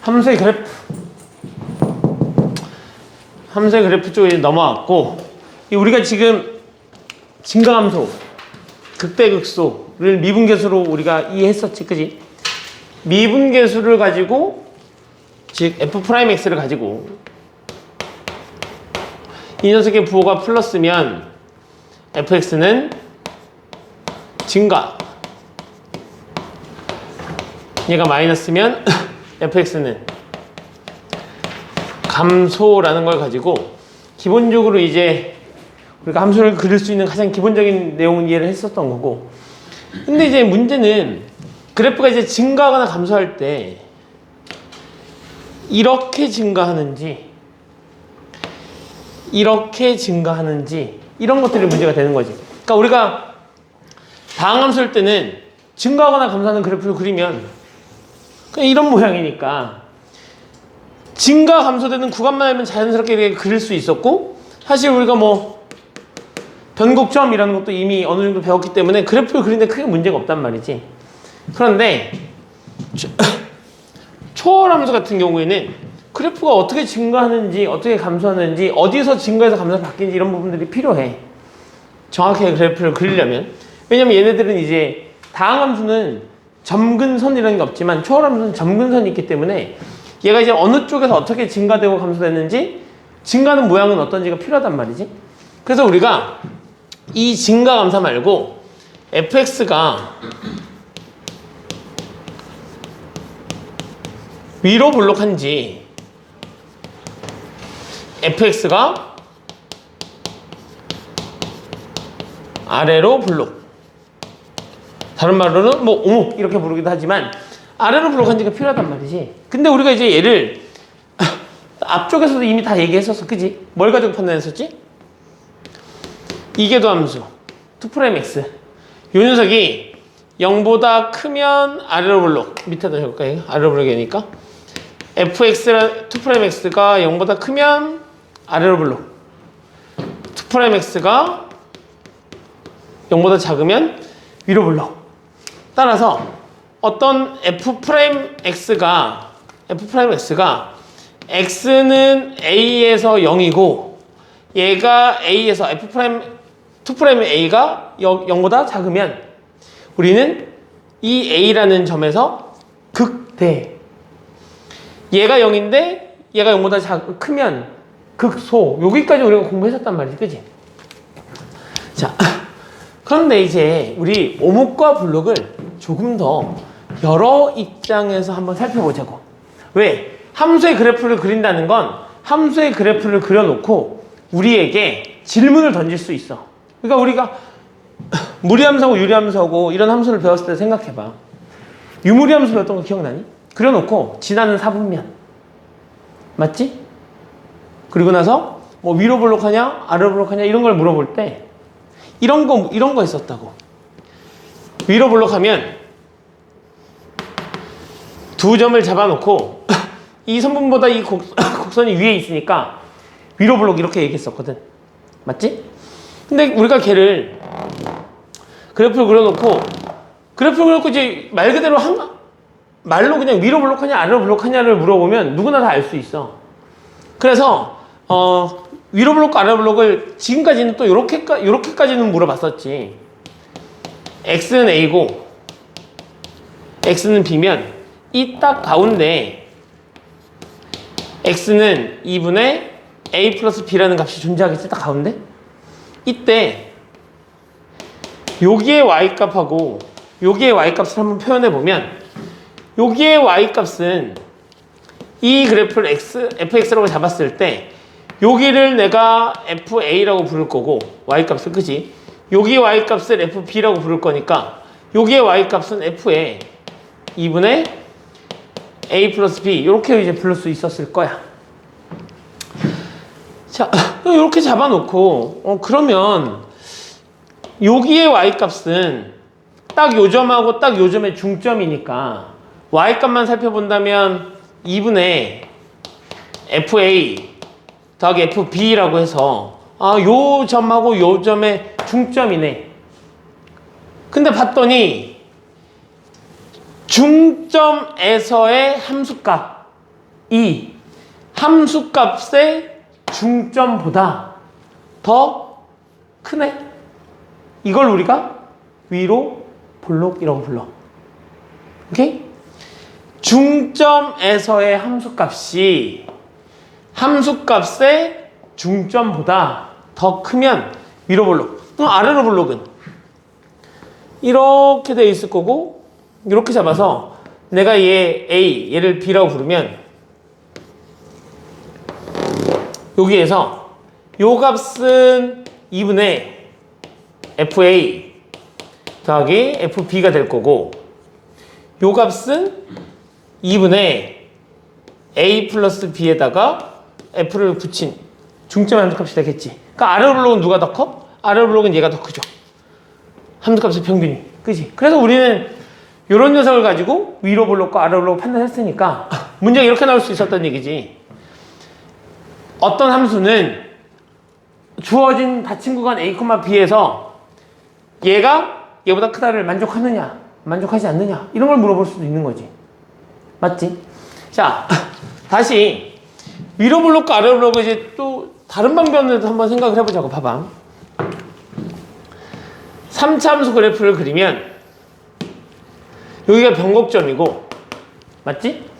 함수의 그래프 쪽에 넘어왔고, 우리가 지금 증가함수, 극대극소를 미분계수로 우리가 이해했었지, 그지? 미분계수를 가지고, 즉 f'x를 가지고 이 녀석의 부호가 플러스면 fx는 증가, 얘가 마이너스면 fx는 감소라는 걸 가지고 기본적으로 이제 우리가 함수를 그릴 수 있는 가장 기본적인 내용은 이해를 했었던 거고, 근데 이제 문제는 그래프가 이제 증가하거나 감소할 때 이렇게 증가하는지 이렇게 증가하는지 이런 것들이 문제가 되는 거지. 그러니까 우리가 다항함수일 때는 증가하거나 감소하는 그래프를 그리면 그냥 이런 모양이니까 증가 감소되는 구간만 알면 자연스럽게 이렇게 그릴 수 있었고, 사실 우리가 뭐 변곡점이라는 것도 이미 어느 정도 배웠기 때문에 그래프를 그리는데 크게 문제가 없단 말이지. 그런데 초월함수 같은 경우에는 그래프가 어떻게 증가하는지 어떻게 감소하는지 어디서 증가해서 감소가 바뀌는지 이런 부분들이 필요해, 정확하게 그래프를 그리려면. 왜냐면 얘네들은 이제 다항함수는 점근선이라는 게 없지만 초월함수는 점근선이 있기 때문에 얘가 이제 어느 쪽에서 어떻게 증가되고 감소됐는지, 증가하는 모양은 어떤지가 필요하단 말이지. 그래서 우리가 이 증가 감소 말고 fx가 위로 볼록한지 fx가 아래로 볼록, 다른 말로는 뭐 오목 이렇게 부르기도 하지만 아래로 볼록한지가 필요하단 말이지. 근데 우리가 이제 얘를 앞쪽에서도 이미 다 얘기했었어, 그지? 뭘 가지고 판단했었지? 이계도함수 2'x 요 녀석이 0보다 크면 아래로 볼록, 밑에다 적을까요? 아래로 볼록이니까 fx랑 2'x가 0보다 크면 아래로 볼록, 2'x가 0보다 작으면 위로 볼록. 따라서 어떤 f'x가 x는 a에서 0이고 얘가 a에서 f'a가 0보다 작으면 우리는 이 a라는 점에서 극대, 얘가 0인데 얘가 0보다 크면 극소, 여기까지 우리가 공부했었단 말이지, 그치? 자, 그런데 이제 우리 오목과 블록을 조금 더 여러 입장에서 한번 살펴보자고. 왜? 함수의 그래프를 그린다는 건 함수의 그래프를 그려놓고 우리에게 질문을 던질 수 있어. 그러니까 우리가 무리함수하고 유리함수하고 이런 함수를 배웠을 때 생각해봐. 유무리함수 배웠던 거 기억나니? 그려놓고 지나는 사분면 맞지? 그리고 나서 뭐 위로 볼록하냐 아래로 볼록하냐 이런 걸 물어볼 때 이런 거 있었다고. 위로 볼록하면 두 점을 잡아놓고 이 선분보다 이 곡선이 위에 있으니까 위로 볼록 이렇게 얘기했었거든, 맞지? 근데 우리가 걔를 그래프를 그려놓고 이제 말 그대로 말로 그냥 위로 볼록하냐 아래로 볼록하냐를 물어보면 누구나 다 알 수 있어. 그래서 위로 볼록과 아래로 볼록을 지금까지는 또 요렇게까지는 물어봤었지. x는 a고 x는 b면 이 딱 가운데 x는 2분의 a 플러스 b라는 값이 존재하겠지, 딱 가운데? 이때 여기에 y값하고 여기에 y값을 한번 표현해보면 여기에 y값은 이 그래프를 fx라고 잡았을 때 여기를 내가 fa라고 부를 거고 y값을, 그지? 여기 y값을 fb라고 부를 거니까 여기에 y값은 f에 2분의 a 플러스 b 이렇게 이제 부를 수 있었을 거야. 자, 이렇게 잡아놓고 그러면 여기에 y값은 딱 요 점하고 딱 요 점의 중점이니까 y값만 살펴본다면 2분의 fa 더하기 fb라고 해서 요 점하고 요 점의 중점이네. 근데 봤더니 중점에서의 함수값 이 함수값의 중점보다 더 크네. 이걸 우리가 위로 볼록이라고 불러. 오케이? 중점에서의 함수값이 함수값의 중점보다 더 크면 위로 볼록. 그럼 아래로 볼록은 이렇게 돼 있을 거고, 이렇게 잡아서 내가 얘 A, 얘를 B라고 부르면 여기에서 요 값은 2분의 FA 더하기 FB가 될 거고, 요 값은 2분의 A 플러스 B에다가 F를 붙인 중점의 함수값이 되겠지. 그러니까 아래 블록은 누가 더 커? 아래 블록은 얘가 더 크죠. 함수값의 평균이. 그지? 그래서 우리는 이런 녀석을 가지고 위로 블록과 아래 블록을 판단했으니까 문제가 이렇게 나올 수 있었던 얘기지. 어떤 함수는 주어진 닫힌 구간 A, B에서 얘가 얘보다 크다를 만족하느냐, 만족하지 않느냐, 이런 걸 물어볼 수도 있는 거지. 맞지? 자, 다시 위로 블록과 아래 블록을 이제 또 다른 방면으로 한번 생각을 해보자고. 봐봐. 3차 함수 그래프를 그리면 여기가 변곡점이고, 맞지?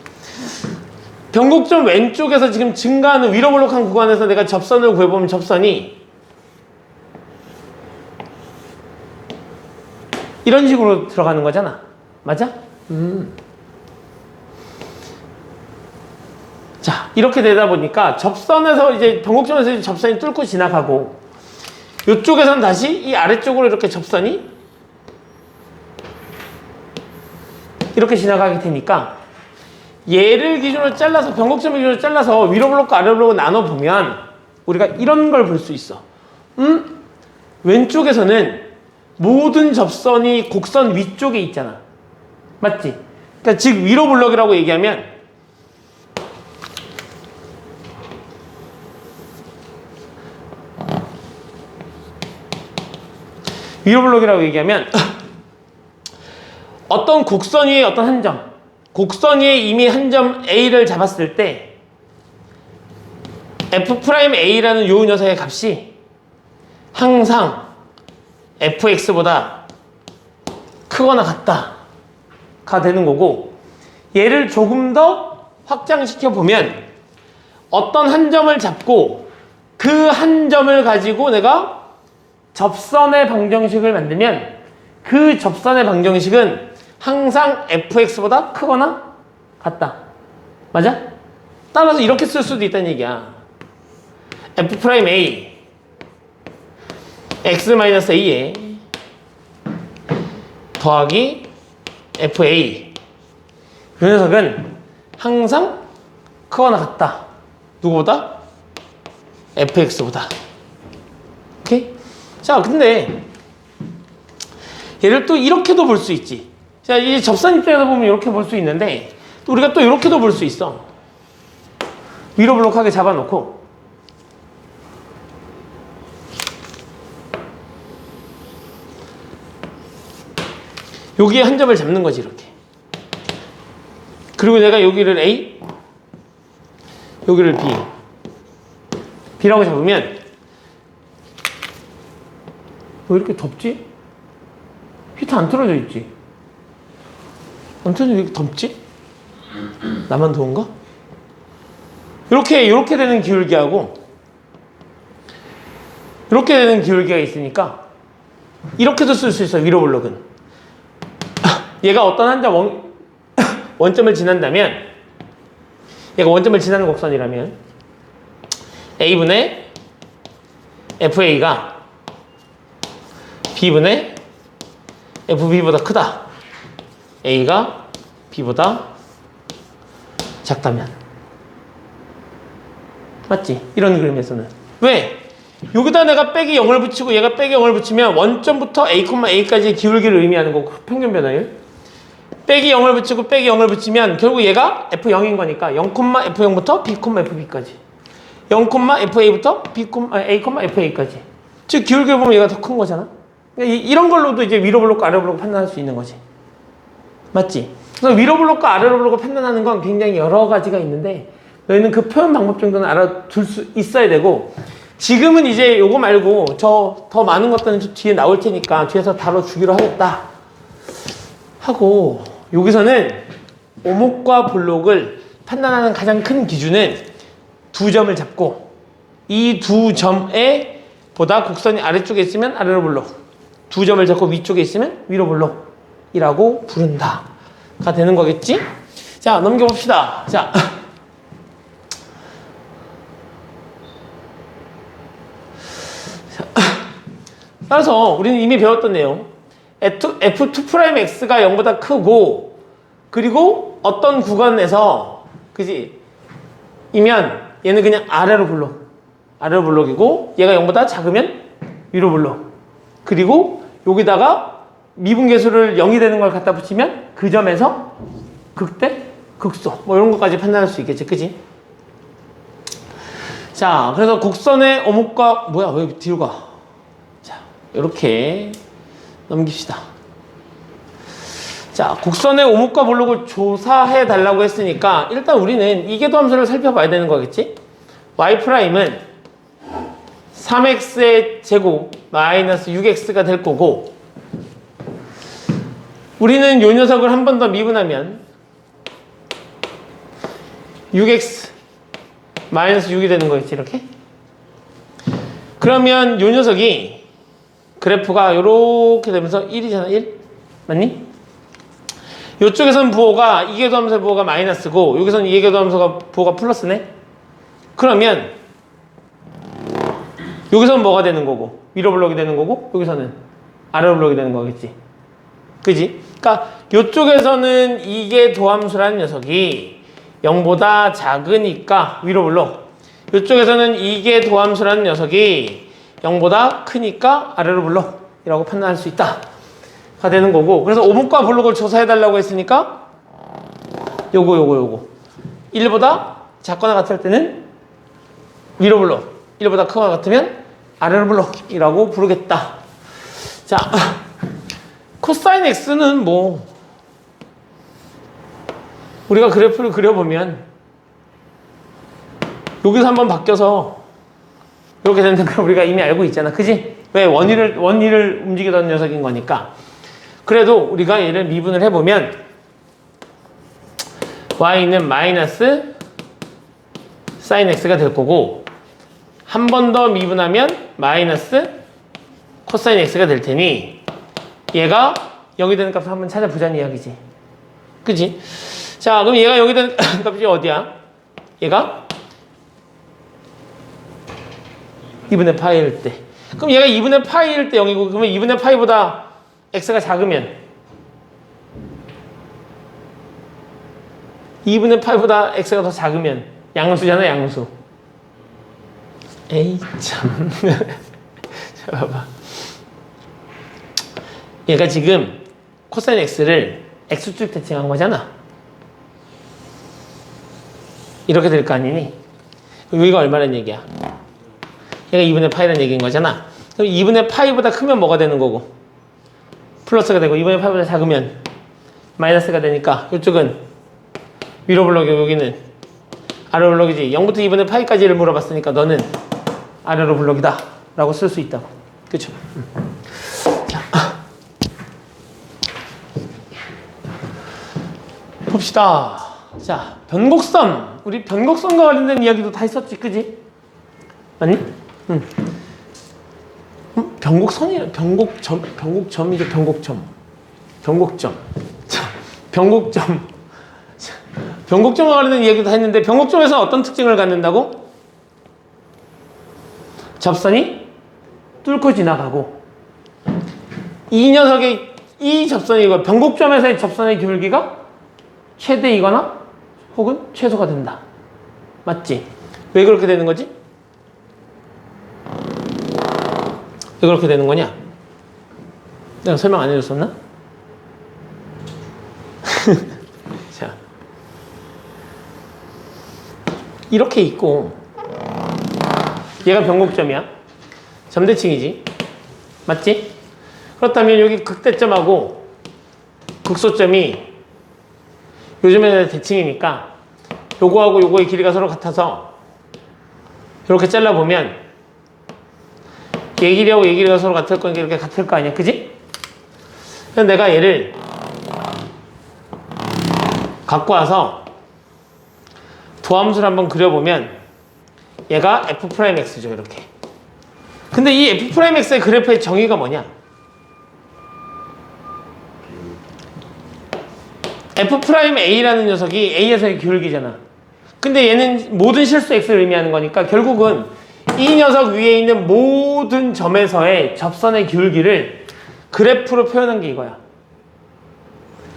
변곡점 왼쪽에서 지금 증가하는 위로 블록한 구간에서 내가 접선을 구해보면 접선이 이런 식으로 들어가는 거잖아. 맞아? 자, 이렇게 되다 보니까 접선에서 이제 변곡점에서 이제 접선이 뚫고 지나가고, 이쪽에서는 다시 이 아래쪽으로 이렇게 접선이 이렇게 지나가게 되니까 얘를 기준으로 잘라서, 변곡점을 기준으로 잘라서 위로 블록과 아래 블록을 나눠보면 우리가 이런 걸 볼 수 있어. 왼쪽에서는 모든 접선이 곡선 위쪽에 있잖아. 맞지? 그러니까 즉 위로 블록이라고 얘기하면 위로 블록이라고 얘기하면 어떤 곡선 위에 어떤 한 점, 곡선 위에 이미 한 점 A를 잡았을 때 F'A라는 요 녀석의 값이 항상 fx보다 크거나 같다가 되는 거고, 얘를 조금 더 확장시켜 보면 어떤 한 점을 잡고 그 한 점을 가지고 내가 접선의 방정식을 만들면 그 접선의 방정식은 항상 fx보다 크거나 같다. 맞아? 따라서 이렇게 쓸 수도 있다는 얘기야. f'A x-a에 더하기 fa, 이 녀석은 항상 크거나 같다. 누구보다? fx보다. 오케이? 자, 근데 얘를 또 이렇게도 볼 수 있지. 자, 이 접선 입장에서 보면 이렇게 볼 수 있는데, 또 우리가 또 이렇게도 볼 수 있어. 위로 블록하게 잡아놓고 여기에 한 점을 잡는 거지, 이렇게. 그리고 내가 여기를 A, 여기를 B, B라고 잡으면 왜 이렇게 덥지? 히트 안 틀어져 있지? 안 틀어져, 왜 이렇게 덥지? 나만 더운가? 이렇게 되는 기울기하고 이렇게 되는 기울기가 있으니까 이렇게도 쓸 수 있어, 위로 블록은. 얘가 어떤 한 점 원점을 지난다면, 얘가 원점을 지나는 곡선이라면 A분의 FA가 B분의 FB보다 크다. A가 B보다 작다면. 맞지? 이런 그림에서는. 왜? 여기다 내가 빼기 0을 붙이고 얘가 빼기 0을 붙이면 원점부터 A, A까지의 기울기를 의미하는 거고, 평균 변화율. 빼기 0을 붙이고 빼기 0을 붙이면 결국 얘가 F0인 거니까 0,F0부터 B, FB까지, 0,FA부터 B, A, FA까지. 즉 기울기를 보면 얘가 더 큰 거잖아. 그러니까 이런 걸로도 이제 위로 블록과 아래 블록을 판단할 수 있는 거지. 맞지? 그래서 위로 블록과 아래 블록을 판단하는 건 굉장히 여러 가지가 있는데, 너희는 그 표현 방법 정도는 알아둘 수 있어야 되고, 지금은 이제 요거 말고 저 더 많은 것들은 좀 뒤에 나올 테니까 뒤에서 다뤄주기로 하겠다 하고, 여기서는 오목과 볼록을 판단하는 가장 큰 기준은 두 점을 잡고, 이 두 점에 보다 곡선이 아래쪽에 있으면 아래로 볼록, 두 점을 잡고 위쪽에 있으면 위로 볼록이라고 부른다가 되는 거겠지? 자, 넘겨봅시다. 자, 따라서 우리는 이미 배웠던 내용, F2'X가 0보다 크고, 그리고 어떤 구간에서, 그지? 이면 얘는 그냥 아래로 볼록이고, 얘가 0보다 작으면 위로 볼록. 그리고 여기다가 미분계수를 0이 되는 걸 갖다 붙이면 그 점에서 극대, 극소, 뭐 이런 것까지 판단할 수 있겠지, 그지? 자, 그래서 곡선의 오목과, 뭐야, 왜 뒤로 가? 자, 이렇게 넘깁시다. 자, 곡선의 오목과 볼록을 조사해 달라고 했으니까 일단 우리는 이계도 함수를 살펴봐야 되는 거겠지? y'은 3x의 제곱 마이너스 6x가 될 거고, 우리는 요 녀석을 한 번 더 미분하면 6x 마이너스 6이 되는 거겠지, 이렇게? 그러면 요 녀석이 그래프가 요렇게 되면서 1이잖아, 1? 맞니? 요쪽에선 부호가, 이계도 함수의 부호가 마이너스고, 여기서는 이계도 함수가 부호가 플러스네? 그러면 여기서는 뭐가 되는 거고, 위로 블록이 되는 거고, 여기서는 아래로 블록이 되는 거겠지, 그지? 그러니까 요쪽에서는 이게 도함수라는 녀석이 0보다 작으니까 위로 블록, 요쪽에서는 이게 도함수라는 녀석이 0보다 크니까 아래로 블록이라고 판단할 수 있다 가 되는 거고, 그래서 오목과 볼록을 조사해 달라고 했으니까 요거 1보다 작거나 같을 때는 위로 블록, 1보다 크거나 같으면 아래로 블록이라고 부르겠다. 자, 코사인 x는 뭐 우리가 그래프를 그려보면 여기서 한번 바뀌어서 이렇게 되는 걸 우리가 이미 알고 있잖아, 그지? 왜? 원위를 움직이던 녀석인 거니까. 그래도 우리가 얘를 미분을 해보면 y는 마이너스 사인 x가 될 거고, 한 번 더 미분하면 마이너스 코사인 x가 될 테니 얘가 0이 되는 값을 한번 찾아보자는 이야기지, 그지? 자, 그럼 얘가 0이 되는 값이 어디야? 얘가 2분의 파이일 때. 그럼 얘가 2분의 파이일 때 0이고, 그러면 2분의 파이보다 x가 작으면 2분의 파이보다 x가 더 작으면 양수잖아, 양수. 에이 참. 자, 봐봐. 얘가 지금 코사인 x를 x축 대칭한 거잖아. 이렇게 될 거 아니니? 그럼 여기가 얼마란 얘기야? 얘가 2분의 파이라는 얘기인 거잖아. 그럼 2분의 파이보다 크면 뭐가 되는 거고? 플러스가 되고, 2분의 파이보다 작으면 마이너스가 되니까 이쪽은 위로 블록이고 여기는 아래로 블록이지. 0부터 2분의 파이까지를 물어봤으니까 너는 아래로 블록이다 라고 쓸 수 있다고. 그쵸? 자, 봅시다. 자, 변곡선. 우리 변곡선과 관련된 이야기도 다 했었지, 그지? 아니? 응. 변곡선이, 변곡점이죠, 변곡점. 자, 변곡점. 자, 변곡점과 관련된 이야기도 다 했는데, 변곡점에서 어떤 특징을 갖는다고? 접선이 뚫고 지나가고, 이 녀석의, 이 접선이, 변곡점에서의 접선의 기울기가 최대이거나 혹은 최소가 된다. 맞지? 왜 그렇게 되는 거지? 왜 그렇게 되는 거냐? 내가 설명 안 해줬었나? 자, 이렇게 있고, 얘가 변곡점이야. 점대칭이지. 맞지? 그렇다면 여기 극대점하고 극소점이 요즘에는 대칭이니까 요거하고 요거의 길이가 서로 같아서 이렇게 잘라보면 얘 길이하고 얘 길이가 서로 같을 거니까 이렇게 같을 거 아니야, 그지? 그래서 내가 얘를 갖고 와서 도함수를 한번 그려보면 얘가 f'x죠, 이렇게. 근데 이 f'x의 그래프의 정의가 뭐냐? f'a라는 녀석이 a에서의 기울기잖아. 근데 얘는 모든 실수 x를 의미하는 거니까 결국은 이 녀석 위에 있는 모든 점에서의 접선의 기울기를 그래프로 표현한 게 이거야.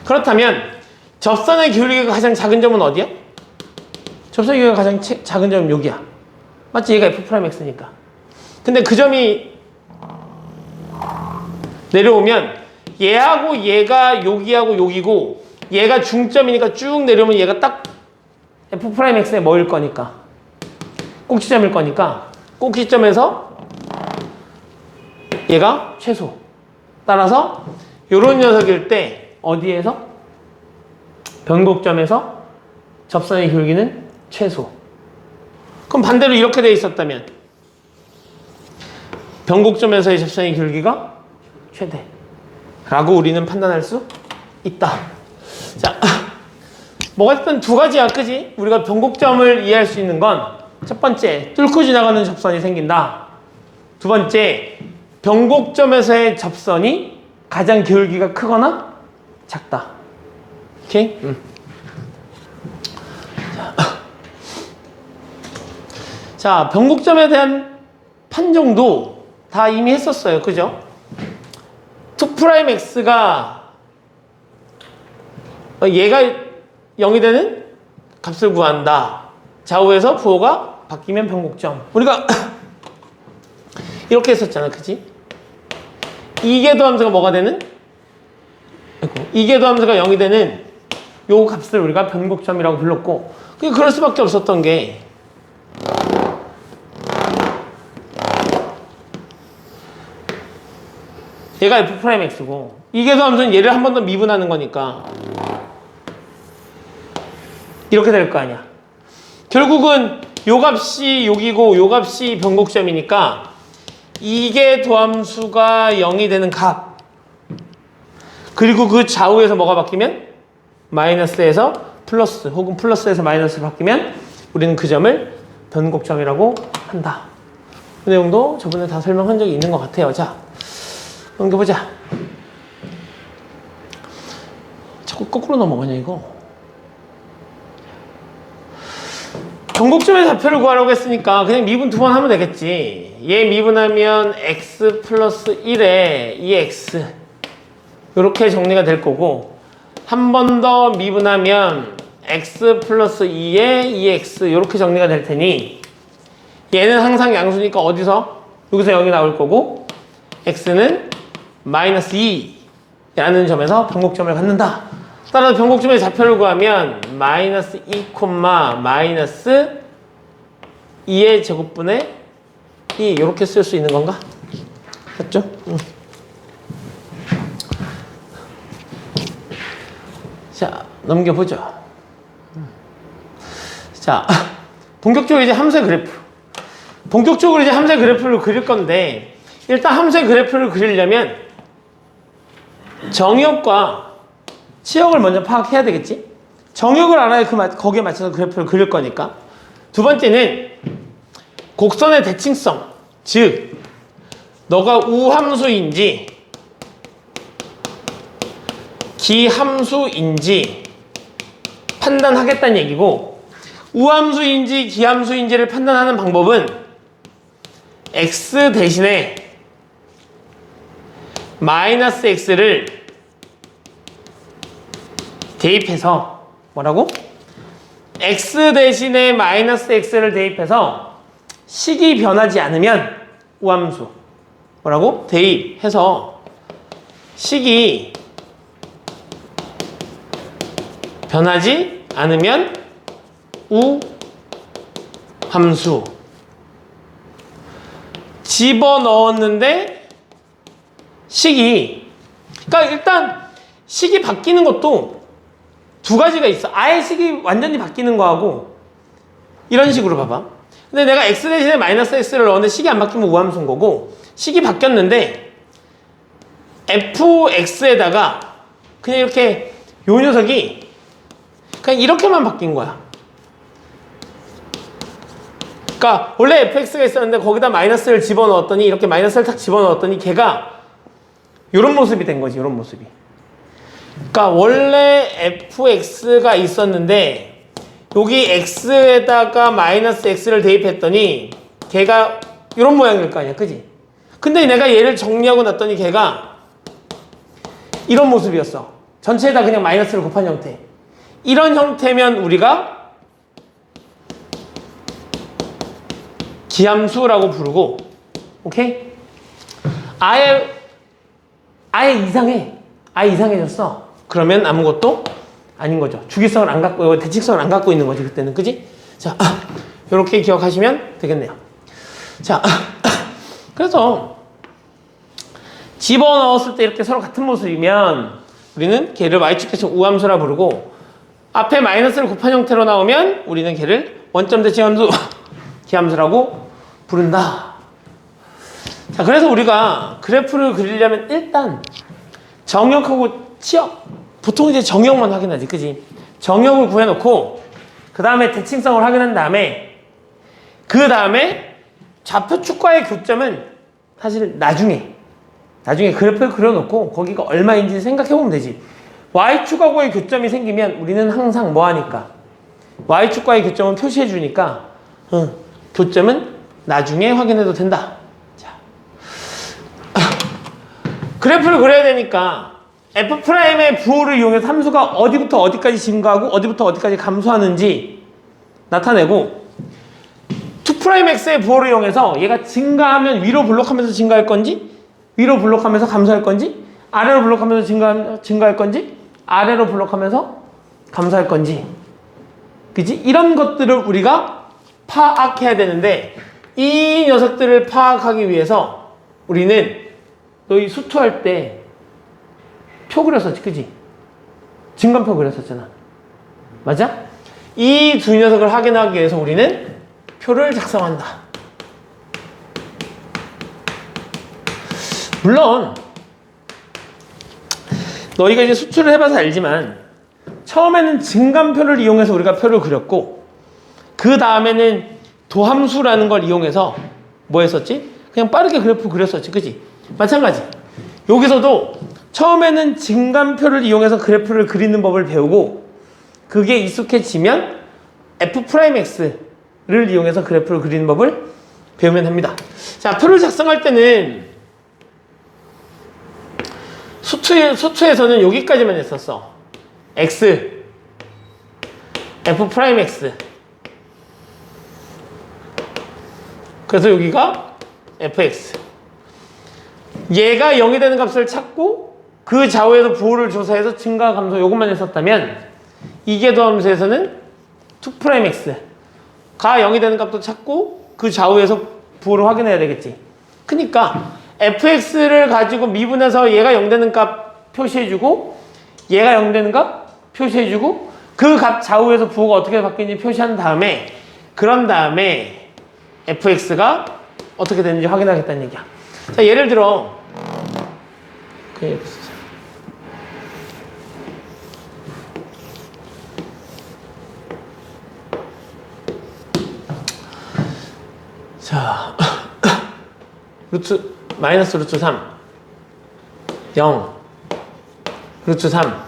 그렇다면 접선의 기울기가 가장 작은 점은 어디야? 접선의 기울기가 가장 작은 점은 여기야. 맞지? 얘가 f'x니까. 근데 그 점이 내려오면 얘하고 얘가 여기하고 여기고 얘가 중점이니까 쭉 내려오면 얘가 딱 f'x에 뭐일 거니까 꼭지점일 거니까 꼭지점에서 얘가 최소. 따라서 요런 녀석일 때 어디에서? 변곡점에서 접선의 기울기는 최소. 그럼 반대로 이렇게 돼 있었다면 변곡점에서의 접선의 기울기가 최대 라고 우리는 판단할 수 있다. 자, 뭐가 됐든 두 가지야, 그지? 우리가 변곡점을 이해할 수 있는 건 첫 번째, 뚫고 지나가는 접선이 생긴다. 두 번째, 변곡점에서의 접선이 가장 기울기가 크거나 작다. 오케이? 자, 변곡점에 대한 판정도 다 이미 했었어요. 그죠? 2'x가 얘가 0이 되는 값을 구한다. 좌우에서 부호가 바뀌면 변곡점. 우리가 이렇게 했었잖아. 그치? 이계도함수가 뭐가 되는? 이계도함수가 0이 되는 요 값을 우리가 변곡점이라고 불렀고, 그럴 수밖에 없었던 게 얘가 f'x고 이계도함수는 얘를 한 번 더 미분하는 거니까 이렇게 될 거 아니야. 결국은 요 값이 여기고 요 값이 변곡점이니까 이계도함수가 0이 되는 값, 그리고 그 좌우에서 뭐가 바뀌면 마이너스에서 플러스 혹은 플러스에서 마이너스로 바뀌면 우리는 그 점을 변곡점이라고 한다. 그 내용도 저번에 다 설명한 적이 있는 것 같아요. 자, 넘겨보자. 자꾸 거꾸로 넘어가냐 이거. 변곡점의 좌표를 구하라고 했으니까 그냥 미분 두 번 하면 되겠지. 얘 미분하면 x 플러스 1에 2x 이렇게 정리가 될 거고, 한 번 더 미분하면 x 플러스 2에 2x 이렇게 정리가 될 테니 얘는 항상 양수니까 어디서? 여기서 0이 나올 거고 x는 마이너스 2라는 점에서 변곡점을 갖는다. 따라서 변곡점의 좌표를 구하면 마이너스 2, 마이너스 2의 제곱분의 2 이렇게 쓸 수 있는 건가? 맞죠? 자, 넘겨보죠. 자, 본격적으로 이제 함수의 그래프. 본격적으로 이제 함수의 그래프를 그릴 건데, 일단 함수의 그래프를 그리려면 정역과 치역을 먼저 파악해야 되겠지? 정역을 알아야 거기에 맞춰서 그래프를 그릴 거니까. 두 번째는 곡선의 대칭성. 즉, 너가 우함수인지 기함수인지 판단하겠다는 얘기고, 우함수인지 기함수인지를 판단하는 방법은 x 대신에 마이너스 x를 대입해서 뭐라고? x 대신에 마이너스 x를 대입해서 식이 변하지 않으면 우함수 뭐라고? 대입해서 식이 변하지 않으면 우함수 집어넣었는데 식이, 그러니까 일단 식이 바뀌는 것도 두 가지가 있어. 아예 식이 완전히 바뀌는 거하고 이런 식으로 봐봐. 근데 내가 x 대신에 마이너스 x를 넣었는데 식이 안 바뀌면 우함수인 거고, 식이 바뀌었는데 fx에다가 그냥 이렇게 요 녀석이 그냥 이렇게만 바뀐 거야. 그러니까 원래 fx가 있었는데 거기다 마이너스를 집어넣었더니, 이렇게 마이너스를 탁 집어넣었더니 걔가 요런 모습이 된 거지. 요런 모습이. 그러니까 원래 fx가 있었는데 여기 x에다가 마이너스 x를 대입했더니 걔가 이런 모양일 거 아니야, 그지? 근데 내가 얘를 정리하고 놨더니 걔가 이런 모습이었어. 전체에다 그냥 마이너스를 곱한 형태. 이런 형태면 우리가 기함수라고 부르고, 오케이? 아예 이상해. 아예 이상해졌어. 그러면 아무것도 아닌 거죠. 주기성을 안 갖고, 대칭성을 안 갖고 있는 거지, 그때는. 그지? 자, 요렇게 기억하시면 되겠네요. 자, 그래서 집어넣었을 때 이렇게 서로 같은 모습이면 우리는 걔를 y축 대칭 우함수라 부르고, 앞에 마이너스를 곱한 형태로 나오면 우리는 걔를 원점 대칭 함수 기함수라고 부른다. 자, 그래서 우리가 그래프를 그리려면 일단 정역하고 치역, 보통 이제 정역만 확인하지, 그지? 정역을 구해놓고 그 다음에 대칭성을 확인한 다음에, 그 다음에 좌표축과의 교점은 사실 나중에 그래프를 그려놓고 거기가 얼마인지 생각해보면 되지. y축하고의 교점이 생기면 우리는 항상 뭐 하니까, y축과의 교점은 표시해주니까 교점은 나중에 확인해도 된다. 자, 그래프를 그려야 되니까 F'의 부호를 이용해서 함수가 어디부터 어디까지 증가하고 어디부터 어디까지 감소하는지 나타내고, 2'X의 부호를 이용해서 얘가 증가하면 위로 블록하면서 증가할 건지, 위로 블록하면서 감소할 건지, 아래로 블록하면서 증가할 건지, 아래로 블록하면서 감소할 건지, 그지? 이런 것들을 우리가 파악해야 되는데, 이 녀석들을 파악하기 위해서 우리는 너희 수투할 때 표 그렸었지, 그지? 증감표 그렸었잖아. 맞아? 이 두 녀석을 확인하기 위해서 우리는 표를 작성한다. 물론 너희가 이제 수출을 해봐서 알지만, 처음에는 증감표를 이용해서 우리가 표를 그렸고, 그 다음에는 도함수라는 걸 이용해서 뭐 했었지? 그냥 빠르게 그래프 그렸었지, 그지? 마찬가지. 여기서도 처음에는 증감표를 이용해서 그래프를 그리는 법을 배우고, 그게 익숙해지면 F'X를 이용해서 그래프를 그리는 법을 배우면 합니다. 자, 표를 작성할 때는 수투에서는 여기까지만 했었어. X, F'X. 그래서 여기가 Fx. 얘가 0이 되는 값을 찾고 그 좌우에서 부호를 조사해서 증가 감소 요것만 했었다면, 이계도함수에서는 2'X가 0이 되는 값도 찾고 그 좌우에서 부호를 확인해야 되겠지. 그러니까 fx를 가지고 미분해서 얘가 0 되는 값 표시해주고, 얘가 0 되는 값 표시해주고, 그 값 좌우에서 부호가 어떻게 바뀌는지 표시한 다음에, 그런 다음에 fx가 어떻게 되는지 확인하겠다는 얘기야. 자, 예를 들어 자, 마이너스 루트 3 0 루트 3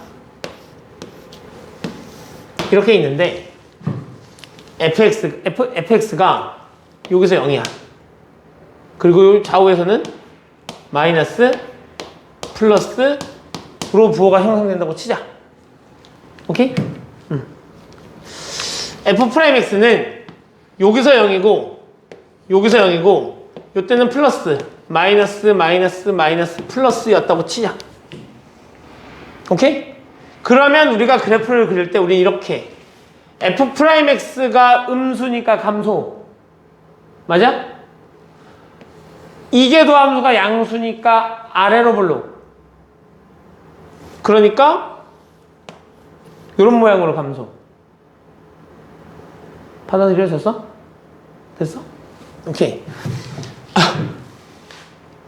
이렇게 있는데, fx가 여기서 0이야. 그리고 좌우에서는 마이너스 플러스로 부호가 형성된다고 치자. 오케이? F'X는 여기서 0이고 여기서 0이고 요때는 플러스 마이너스 플러스였다고 치자. 오케이? 그러면 우리가 그래프를 그릴 때 우리 이렇게 F'X가 음수니까 감소. 맞아? 이계도함수가 양수니까 아래로 블록. 그러니까 이런 모양으로 감소. 받아들여졌어? 됐어? 오케이.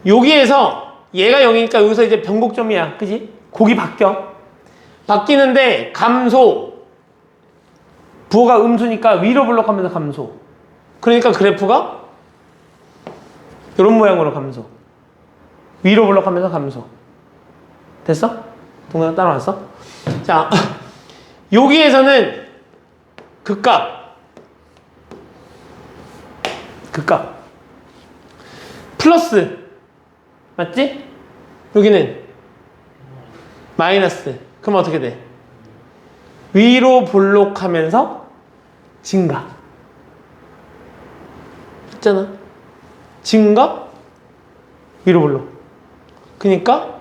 여기에서 얘가 0이니까 여기서 이제 변곡점이야. 그지? 곡이 바뀌어. 바뀌는데 감소. 부호가 음수니까 위로 블록하면서 감소. 그러니까 그래프가 이런 모양으로 감소. 위로 블록하면서 감소. 됐어? 동영상 따라왔어? 자, 여기에서는 극값 플러스 맞지? 여기는 마이너스. 그럼 어떻게 돼? 위로 볼록하면서 증가. 했잖아. 증가, 위로 볼록. 그러니까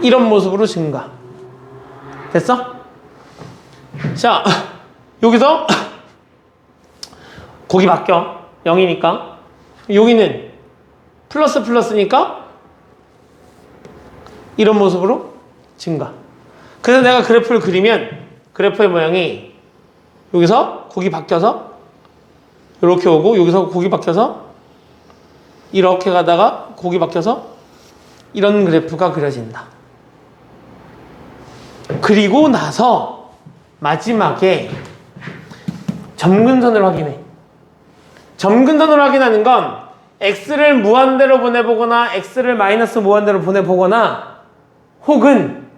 이런 모습으로 증가. 됐어? 자, 여기서 곡이 바뀌어. 0이니까. 여기는 플러스 플러스니까 이런 모습으로 증가. 그래서 내가 그래프를 그리면 그래프의 모양이 여기서 곡이 바뀌어서 이렇게 오고 여기서 곡이 바뀌어서 이렇게 가다가 곡이 바뀌어서 이런 그래프가 그려진다. 그리고 나서 마지막에 점근선을 확인해. 점근선을 확인하는 건 x를 무한대로 보내보거나 x를 마이너스 무한대로 보내보거나 혹은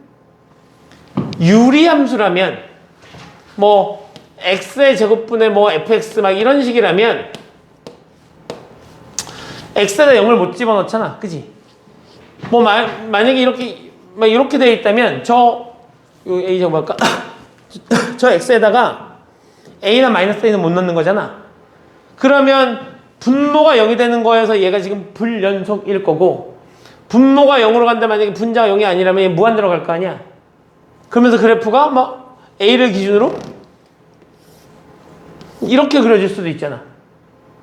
유리함수라면 뭐 x의 제곱분의 뭐 fx 막 이런 식이라면 x에다 0을 못 집어넣잖아. 그지? 뭐 만약에 이렇게 막 이렇게 되어 있다면 저 a 제곱 할까? 저 x에다가 a나 마이너스 a는 못 넣는 거잖아. 그러면 분모가 0이 되는 거여서 얘가 지금 불연속일 거고 분모가 0으로 간다 만약에 분자가 0이 아니라면 얘 무한대로 갈 거 아니야. 그러면서 그래프가 막 a를 기준으로 이렇게 그려질 수도 있잖아.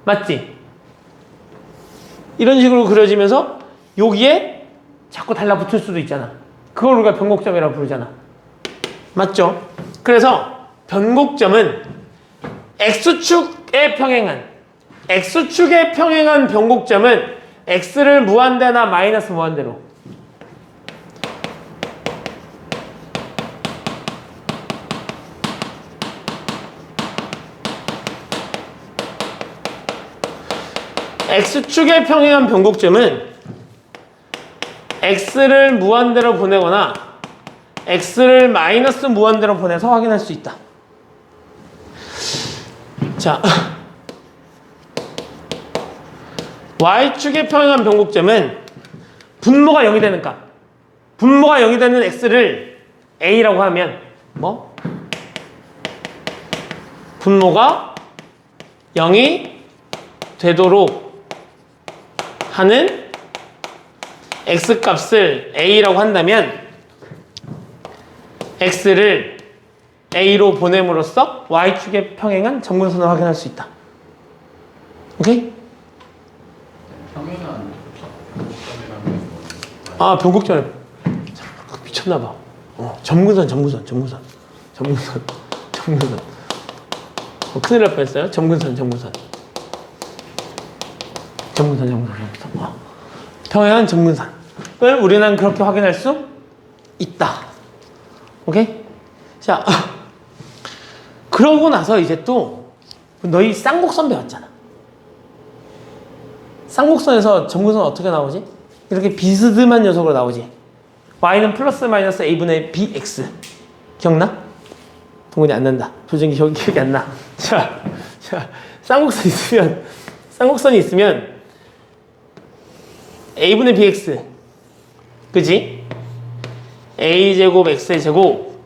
맞지? 이런 식으로 그려지면서 여기에 자꾸 달라붙을 수도 있잖아. 그걸 우리가 변곡점이라고 부르잖아. 맞죠? 그래서 변곡점은 x축에 평행한 변곡점은 x를 무한대나 마이너스 무한대로 x축에 평행한 변곡점은 x를 무한대로 보내거나 x를 마이너스 무한대로 보내서 확인할 수 있다. 자, y축에 평행한 변곡점은 분모가 0이 되는 값. 분모가 0이 되는 x를 a라고 하면 뭐? 분모가 0이 되도록 하는 x값을 a라고 한다면 x를 a로 보냄으로써 y축에 평행한 점근선을 확인할 수 있다. 오케이? 평행한 변곡점이라면 아, 변곡점에 미쳤나봐. 점근선. 큰일 날 뻔했어요. 점근선. 평행한 점근선을 우리는 그렇게 확인할 수 있다. 오케이? 자, 그러고 나서 이제 또 너희 쌍곡선 배웠잖아. 쌍곡선에서 점근선 어떻게 나오지? 이렇게 비스듬한 녀석으로 나오지. y는 플러스 마이너스 a분의 bx. 기억나? 동훈이 안 난다. 도저히 기억이 안 나. 자, 쌍곡선이 있으면 a분의 bx. 그지? a제곱 x의 제곱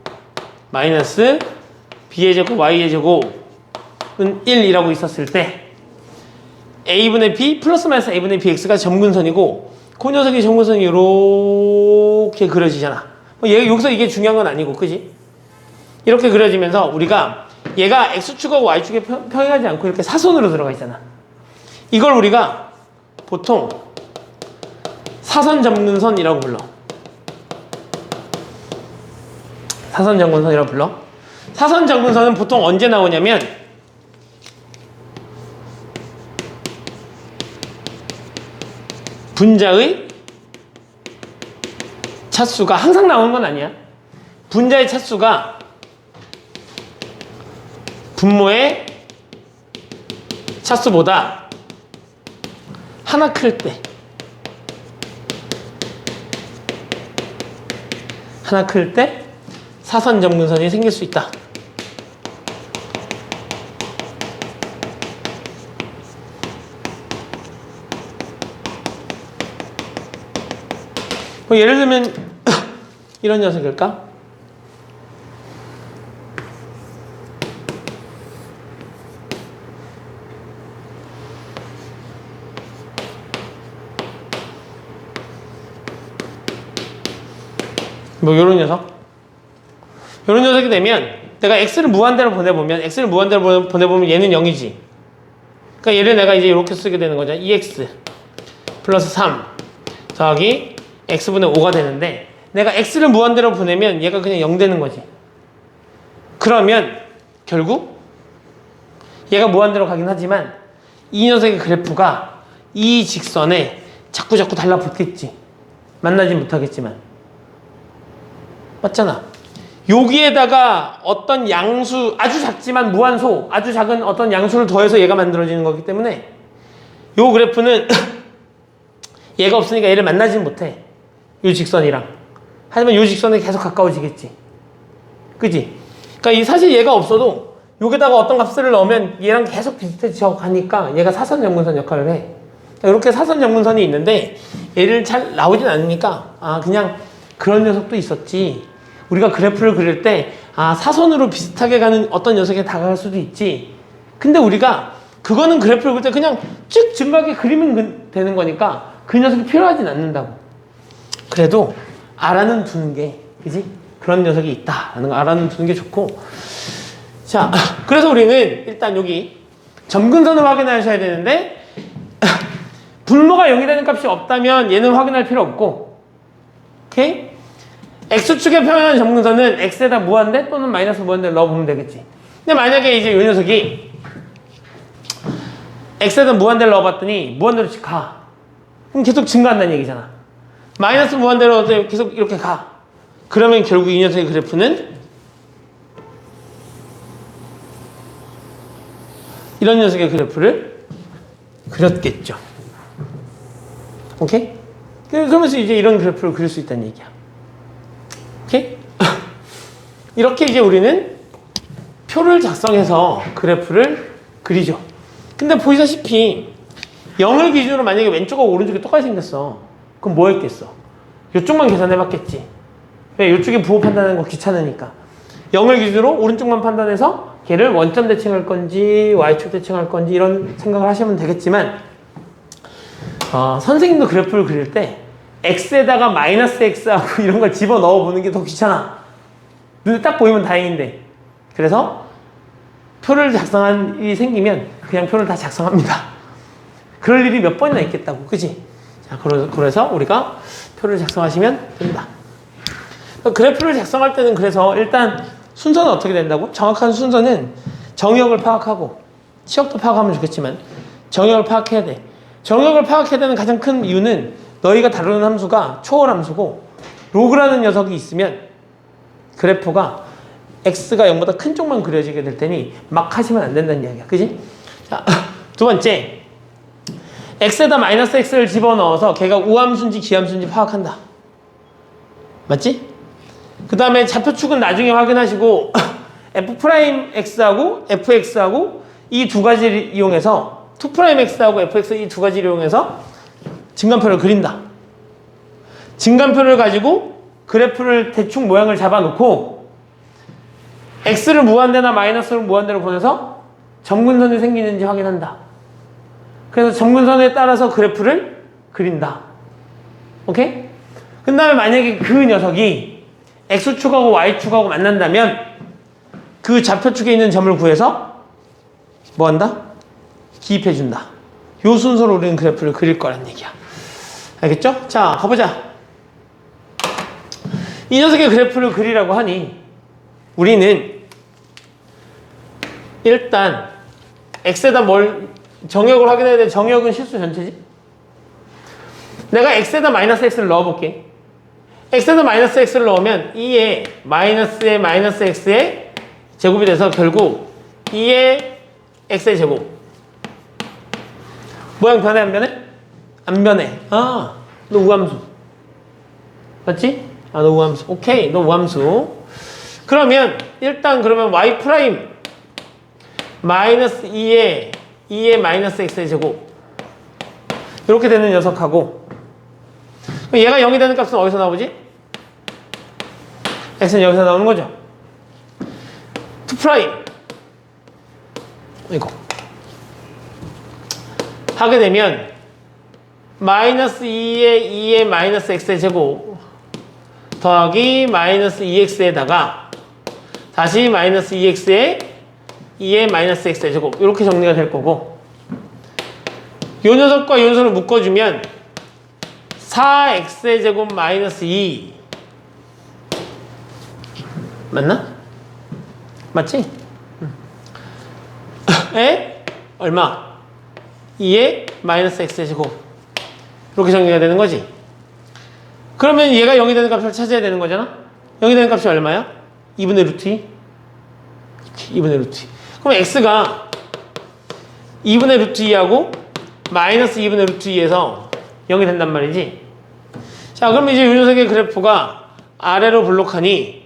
마이너스 b의 제곱 y의 제곱은 1이라고 있었을 때 a분의 b 플러스 마이너스 a분의 bx가 점근선이고 그 녀석의 점근선이 이렇게 그려지잖아. 여기서 이게 중요한 건 아니고, 그지? 이렇게 그려지면서 우리가 얘가 x축하고 y축에 평행하지 않고 이렇게 사선으로 들어가 있잖아. 이걸 우리가 보통 사선 점근선이라고 불러. 사선 점근선은 보통 언제 나오냐면 분자의 차수가 항상 나오는 건 아니야. 분자의 차수가 분모의 차수보다 하나 클 때, 사선 점근선이 생길 수 있다. 뭐 예를 들면 이런 녀석일까? 뭐 이런 녀석? 이런 녀석이 되면 내가 x를 무한대로 보내보면 얘는 0이지. 그러니까 얘를 내가 이제 이렇게 쓰게 되는 거죠. 2x 플러스 3 더하기 x분의 5가 되는데, 내가 x를 무한대로 보내면 얘가 그냥 0 되는 거지. 그러면 결국 얘가 무한대로 가긴 하지만 이 녀석의 그래프가 이 직선에 자꾸 달라붙겠지. 만나진 못하겠지만. 맞잖아. 여기에다가 어떤 양수, 아주 작지만 무한소, 아주 작은 어떤 양수를 더해서 얘가 만들어지는 거기 때문에 요 그래프는 얘가 없으니까 얘를 만나진 못해. 요 직선이랑. 하지만 요 직선에 계속 가까워지겠지. 그지? 그러니까 사실 얘가 없어도 여기다가 어떤 값을 넣으면 얘랑 계속 비슷해져 가니까 얘가 사선 점근선 역할을 해. 이렇게 사선 점근선이 있는데 얘를 잘 나오진 않으니까 그냥 그런 녀석도 있었지. 우리가 그래프를 그릴 때 사선으로 비슷하게 가는 어떤 녀석에 다가갈 수도 있지. 근데 우리가 그거는 그래프를 그릴 때 그냥 쭉 증가하게 그리면 되는 거니까 그 녀석이 필요하진 않는다고. 그래도 알아는 두는 게, 그지? 그런 녀석이 있다라는 거 알아는 두는 게 좋고. 자, 그래서 우리는 일단 여기 점근선을 확인하셔야 되는데 분모가 0이 되는 값이 없다면 얘는 확인할 필요 없고, 오케이? x축에 표현한 점근선은 x에다 무한대 또는 마이너스 무한대를 넣어보면 되겠지. 근데 만약에 이제 이 녀석이 x에다 무한대를 넣어봤더니 무한대로 가. 그럼 계속 증가한다는 얘기잖아. 마이너스 무한대로 계속 이렇게 가. 그러면 결국 이 녀석의 그래프는 이런 녀석의 그래프를 그렸겠죠. 오케이? 그러면서 이제 이런 그래프를 그릴 수 있다는 얘기야. 오케이? 이렇게 이제 우리는 표를 작성해서 그래프를 그리죠. 근데 보시다시피 0을 기준으로 만약에 왼쪽하고 오른쪽이 똑같이 생겼어. 그럼 뭐 했겠어? 이쪽만 계산해봤겠지. 왜? 이쪽에 부호 판단하는 거 귀찮으니까. 0을 기준으로 오른쪽만 판단해서 걔를 원점 대칭할 건지 y축 대칭할 건지 이런 생각을 하시면 되겠지만, 선생님도 그래프를 그릴 때 x에다가 마이너스 x하고 이런 걸 집어넣어 보는 게 더 귀찮아. 눈에 딱 보이면 다행인데. 그래서 표를 작성한 일이 생기면 그냥 표를 다 작성합니다. 그럴 일이 몇 번이나 있겠다고. 그치? 자, 그래서 우리가 표를 작성하시면 됩니다. 그래프를 작성할 때는 그래서 일단 순서는 어떻게 된다고? 정확한 순서는 정의역을 파악하고, 치역도 파악하면 좋겠지만 정의역을 파악해야 돼. 정의역을 파악해야 되는 가장 큰 이유는 너희가 다루는 함수가 초월 함수고 로그라는 녀석이 있으면 그래프가 x가 0보다 큰 쪽만 그려지게 될 테니 막 하시면 안 된다는 이야기야. 그지? 자, 두 번째, x에다 마이너스 x를 집어넣어서 걔가 우함수인지 기함수인지 파악한다. 맞지? 그 다음에 좌표축은 나중에 확인하시고 f'x하고 fx하고 이 두 가지를 이용해서 2'x하고 fx 이 두 가지를 이용해서 증간표를 그린다. 증간표를 가지고 그래프를 대충 모양을 잡아놓고 x를 무한대나 마이너스를 무한대로 보내서 점근선이 생기는지 확인한다. 그래서 점근선에 따라서 그래프를 그린다. 오케이? 그 다음에 만약에 그 녀석이 x축하고 y축하고 만난다면 그 좌표축에 있는 점을 구해서 뭐 한다? 기입해준다. 요 순서로 우리는 그래프를 그릴 거란 얘기야. 알겠죠? 자, 가보자. 이 녀석의 그래프를 그리라고 하니 우리는 일단 x에다 정역을 확인해야 돼. 정역은 실수 전체지? 내가 x에다 마이너스 x를 넣어볼게. x에다 마이너스 x를 넣으면 2의 마이너스의 마이너스 x의 제곱이 돼서 결국 2의 x의 제곱. 모양 변해 안 변해? 안 변해. 아, 너 우함수. 맞지? 아, 너 우함수. 오케이, 너 우함수. 그러면 일단 그러면 y 프라임 마이너스 2의 마이너스 x의 제곱 이렇게 되는 녀석하고 얘가 0이 되는 값은 어디서 나오지? x는 여기서 나오는 거죠. 2 프라임 이거 하게 되면 마이너스 2의 마이너스 x의 제곱 더하기 마이너스 2x에다가 다시 마이너스 2의 마이너스 x의 제곱 이렇게 정리가 될 거고 요 녀석과 요 녀석을 묶어주면 4x의 제곱 마이너스 2 맞나? 맞지? 에? 얼마? 2의 마이너스 x의 제곱 이렇게 정리가 되는 거지. 그러면 얘가 0이 되는 값을 찾아야 되는 거잖아. 0이 되는 값이 얼마야? 2분의 루트 2 2분의 루트 2 그럼 x가 2분의 루트 2하고 마이너스 2분의 루트 2에서 0이 된단 말이지. 자, 그럼 이제 이 녀석의 그래프가 아래로 블록하니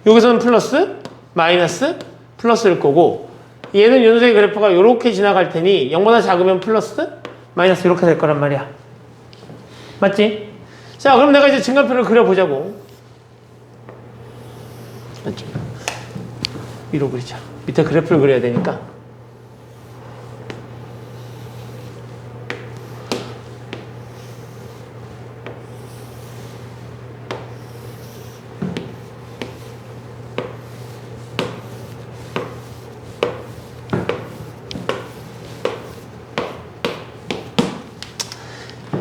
여기서는 플러스, 마이너스, 플러스일 거고 얘는 이 녀석의 그래프가 이렇게 지나갈 테니 0보다 작으면 플러스, 마이너스 이렇게 될 거란 말이야. 맞지? 자, 그럼 내가 이제 증가표를 그려보자고. 맞죠? 위로 그리자. 밑에 그래프를 그려야 되니까.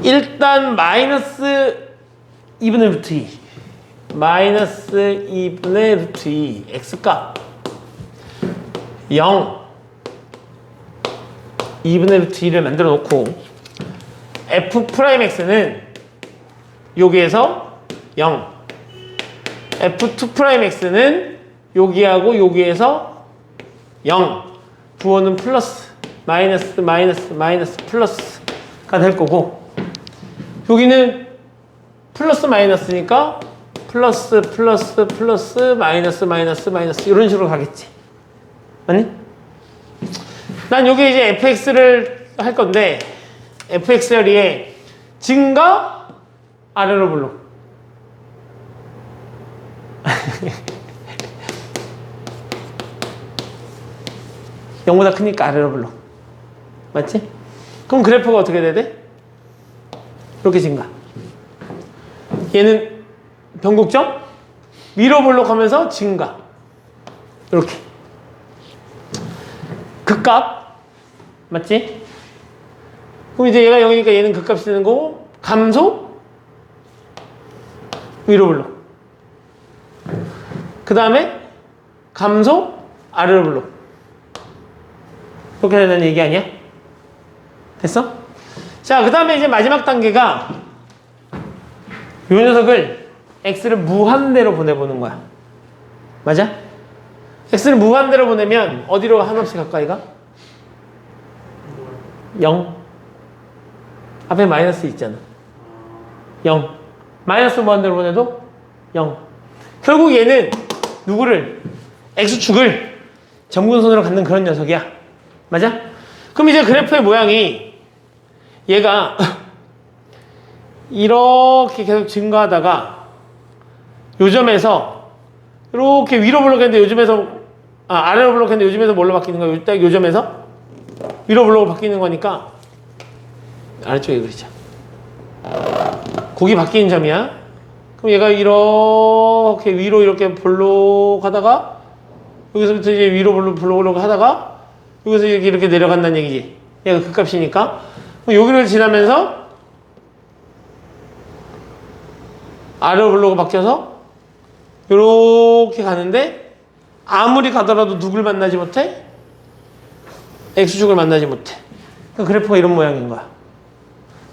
일단 마이너스 2분의 루트 2 마이너스 2분의 루트 2 x값 0 2분의 루트 2를 만들어 놓고 f 프라임 x는 여기에서 0 f2 프라임 x는 여기하고 여기에서 0 부호는 플러스 마이너스 마이너스 마이너스 플러스가 될 거고 여기는 플러스 마이너스니까 플러스 플러스 플러스 마이너스 마이너스 마이너스 이런 식으로 가겠지. 맞니? 난 여기 이제 fx를 할 건데 fx열이에 증가 아래로 블록 0보다 크니까 아래로 블록 맞지? 그럼 그래프가 어떻게 돼야 돼? 이렇게 증가. 얘는 변곡점 위로 블록하면서 증가. 이렇게 극값 맞지? 그럼 이제 얘가 0이니까 얘는 극값이 되는 거고 감소 위로 블록 그 다음에 감소 아래로 블록 이렇게 되는 얘기 아니야? 됐어? 자, 그 다음에 이제 마지막 단계가 이 녀석을 x를 무한대로 보내보는 거야. 맞아? x를 무한대로 보내면 어디로 한없이 가까이 가? 0 앞에 마이너스 있잖아. 0 마이너스 무한대로 보내도 0 결국 얘는 누구를? x축을 점근선으로 갖는 그런 녀석이야. 맞아? 그럼 이제 그래프의 모양이 얘가 이렇게 계속 증가하다가 요점에서 이렇게 위로 블록했는데 요즘에서 아래로 블록했는데 요즘에서 뭘로 바뀌는 거야? 딱 요점에서 위로 블록으로 바뀌는 거니까 아래쪽에 그리자. 거기 바뀌는 점이야. 그럼 얘가 이렇게 위로 이렇게 블록하다가 여기서부터 이제 위로 블록 하다가 여기서 이렇게 내려간다는 얘기지. 얘가 극값이니까. 여기를 지나면서 아래로 블록으로 바뀌어서 이렇게 가는데 아무리 가더라도 누굴 만나지 못해? X축을 만나지 못해. 그러니까 그래프가 이런 모양인 거야.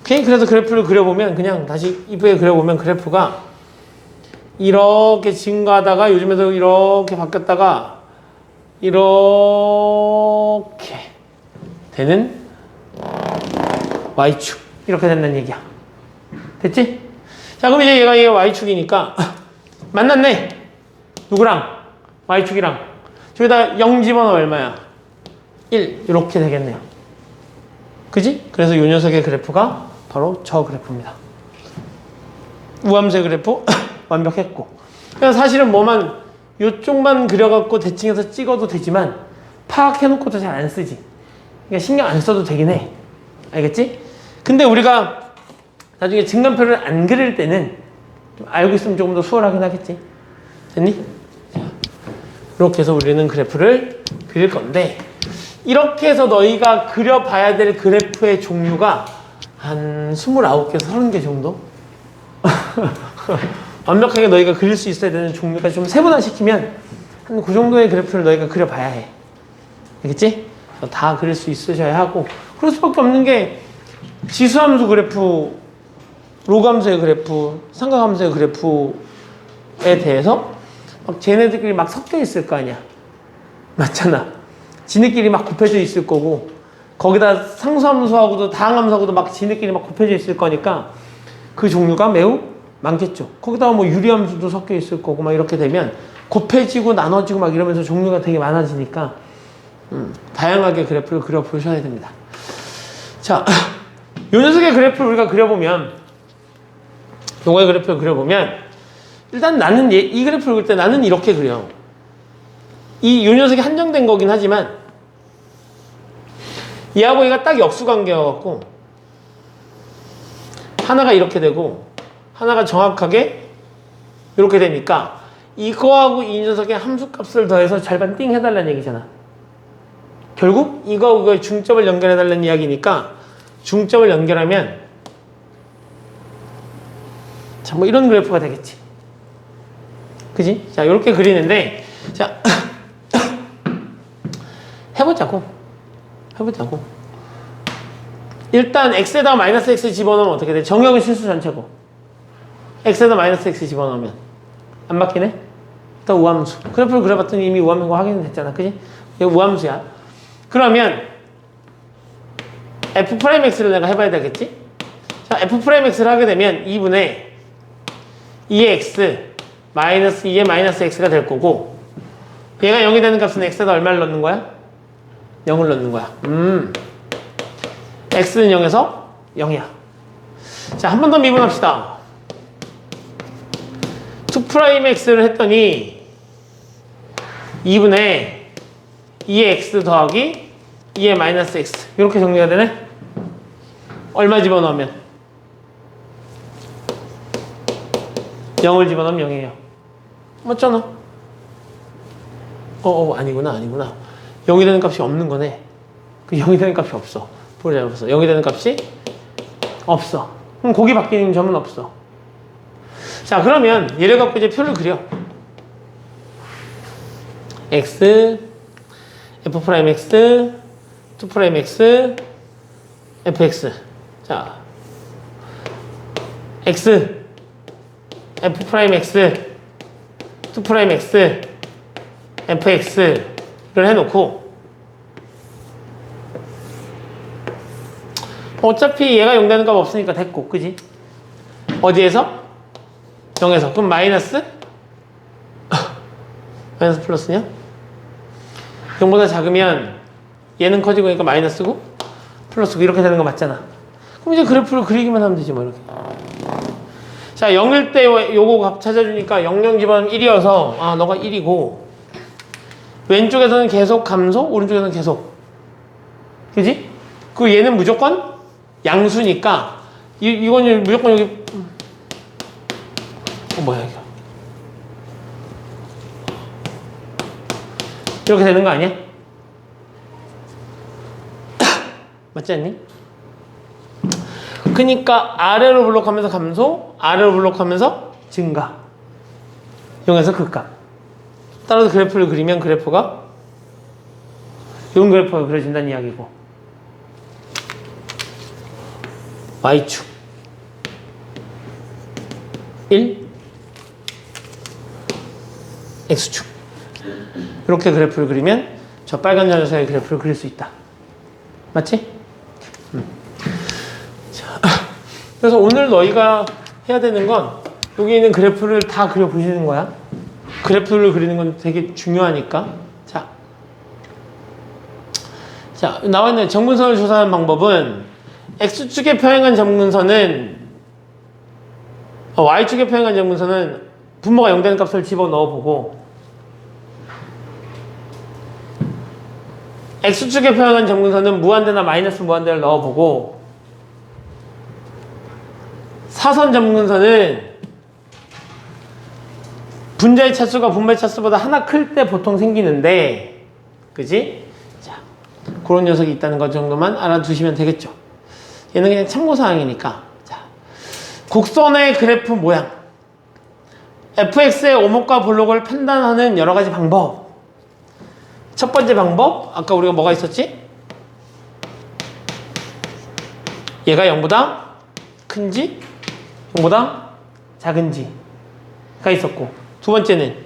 오케이? 그래서 그래프를 그려보면 그냥 다시 이쁘게 그려보면 그래프가 이렇게 증가하다가 요즘에도 이렇게 바뀌었다가 이렇게 되는 Y축 이렇게 된다는 얘기야. 됐지? 자 그럼 이제 얘가 Y축이니까 만났네. 누구랑? Y축이랑. 저기다 0 집어넣으면 얼마야? 1 이렇게 되겠네요. 그지? 그래서 이 녀석의 그래프가 바로 저 그래프입니다. 우함수의 그래프 완벽했고. 그냥 사실은 뭐만 요쪽만 그려갖고 대칭해서 찍어도 되지만 파악해놓고도 잘 안 쓰지. 그러니까 신경 안 써도 되긴 해. 알겠지? 근데 우리가 나중에 증간표를 안 그릴 때는 좀 알고 있으면 조금 더 수월하긴 하겠지. 됐니? 자, 이렇게 해서 우리는 그래프를 그릴 건데 이렇게 해서 너희가 그려봐야 될 그래프의 종류가 한 29개, 30개 정도? 완벽하게 너희가 그릴 수 있어야 되는 종류가 좀 세분화시키면 한 그 정도의 그래프를 너희가 그려봐야 해. 알겠지? 다 그릴 수 있으셔야 하고 그럴 수밖에 없는 게 지수함수 그래프, 로그함수의 그래프, 삼각함수의 그래프에 대해서 막 쟤네들끼리 막 섞여 있을 거 아니야. 맞잖아. 지네끼리 막 곱해져 있을 거고 거기다 상수함수하고도 다항함수하고도 막 지네끼리 막 곱해져 있을 거니까 그 종류가 매우 많겠죠. 거기다가 뭐 유리함수도 섞여 있을 거고 막 이렇게 되면 곱해지고 나눠지고 막 이러면서 종류가 되게 많아지니까 다양하게 그래프를 그려보셔야 됩니다. 자, 요 녀석의 그래프를 우리가 그려보면 요거의 그래프를 그려보면 일단 나는 이 그래프를 그릴 때 나는 이렇게 그려. 요 녀석이 한정된 거긴 하지만 얘하고 얘가 딱 역수관계여갖고 하나가 이렇게 되고 하나가 정확하게 이렇게 되니까 이거하고 이 녀석의 함수값을 더해서 절반 띵 해달라는 얘기잖아. 결국 이거의 중점을 연결해달라는 이야기니까 중점을 연결하면 자, 뭐 이런 그래프가 되겠지. 그지? 자, 이렇게 그리는데 자 해보자고. 일단 x에다가 마이너스 x 집어넣으면 어떻게 돼? 정역은 실수 전체고 x에다 마이너스 x 집어넣으면 안 바뀌네? 일단 우함수. 그래프를 그려봤더니 이미 우함인 거 확인이 됐잖아. 그지? 이거 우함수야. 그러면 f'x를 내가 해봐야 되겠지? 자, f'x를 하게 되면 2분의 2의 x 마이너스 2의 마이너스 x가 될 거고 얘가 0이 되는 값은 x에다 얼마를 넣는 거야? 0을 넣는 거야. x는 0에서 0이야. 자, 한 번 더 미분합시다. 2'x를 했더니 2분의 2의 x 더하기 2의 마이너스 x 이렇게 정리가 되네? 얼마 집어넣으면? 0을 집어넣으면 0이에요. 맞잖아. 아니구나. 0이 되는 값이 없는 거네. 그 0이 되는 값이 없어. 보자, 없어. 0이 되는 값이 없어. 그럼 거기 바뀌는 점은 없어. 자, 그러면 얘를 갖고 이제 표를 그려. x, f'x, 2'x, fx. 자, x, f'x, 2'x, fx를 해놓고 어차피 얘가 0 되는 값 없으니까 됐고, 그지? 어디에서? 0에서. 그럼 마이너스? 마이너스 플러스냐? 0보다 작으면 얘는 커지고 그러니까 마이너스고 플러스고 이렇게 되는 거 맞잖아. 그럼 이제 그래프를 그리기만 하면 되지 뭐 이렇게. 자, 0일 때 요거 값 찾아주니까 0, 집어넣으면 1이어서 아 너가 1이고 왼쪽에서는 계속 감소, 오른쪽에서는 계속. 그지? 그 얘는 무조건 양수니까 이건 무조건 여기 뭐야 이거 이렇게 되는 거 아니야? 맞지 않니? 그니까 아래로 블록하면서 감소, 아래로 블록하면서 증가. 0에서 극값. 따라서 그래프를 그리면 그래프가 이런 그래프가 그려진다는 이야기고. y축 1, x축. 이렇게 그래프를 그리면 저 빨간 녀석의 그래프를 그릴 수 있다. 맞지? 자, 그래서 오늘 너희가 해야 되는 건 여기 있는 그래프를 다 그려보시는 거야. 그래프를 그리는 건 되게 중요하니까. 자, 나와있는 정근선을 조사하는 방법은 x축에 평행한 정근선은 y축에 평행한 정근선은 분모가 0 되는 값을 집어넣어보고 x축에 평행한 정근선은 무한대나 마이너스 무한대를 넣어보고 사선 정근선은 분자의 차수가 분모의 차수보다 하나 클 때 보통 생기는데, 그지? 자, 그런 녀석이 있다는 것 정도만 알아두시면 되겠죠. 얘는 그냥 참고사항이니까. 자, 곡선의 그래프 모양. fx의 오목과 볼록을 판단하는 여러 가지 방법. 첫 번째 방법, 아까 우리가 뭐가 있었지? 얘가 0보다 큰지, 0보다 작은지가 있었고, 두 번째는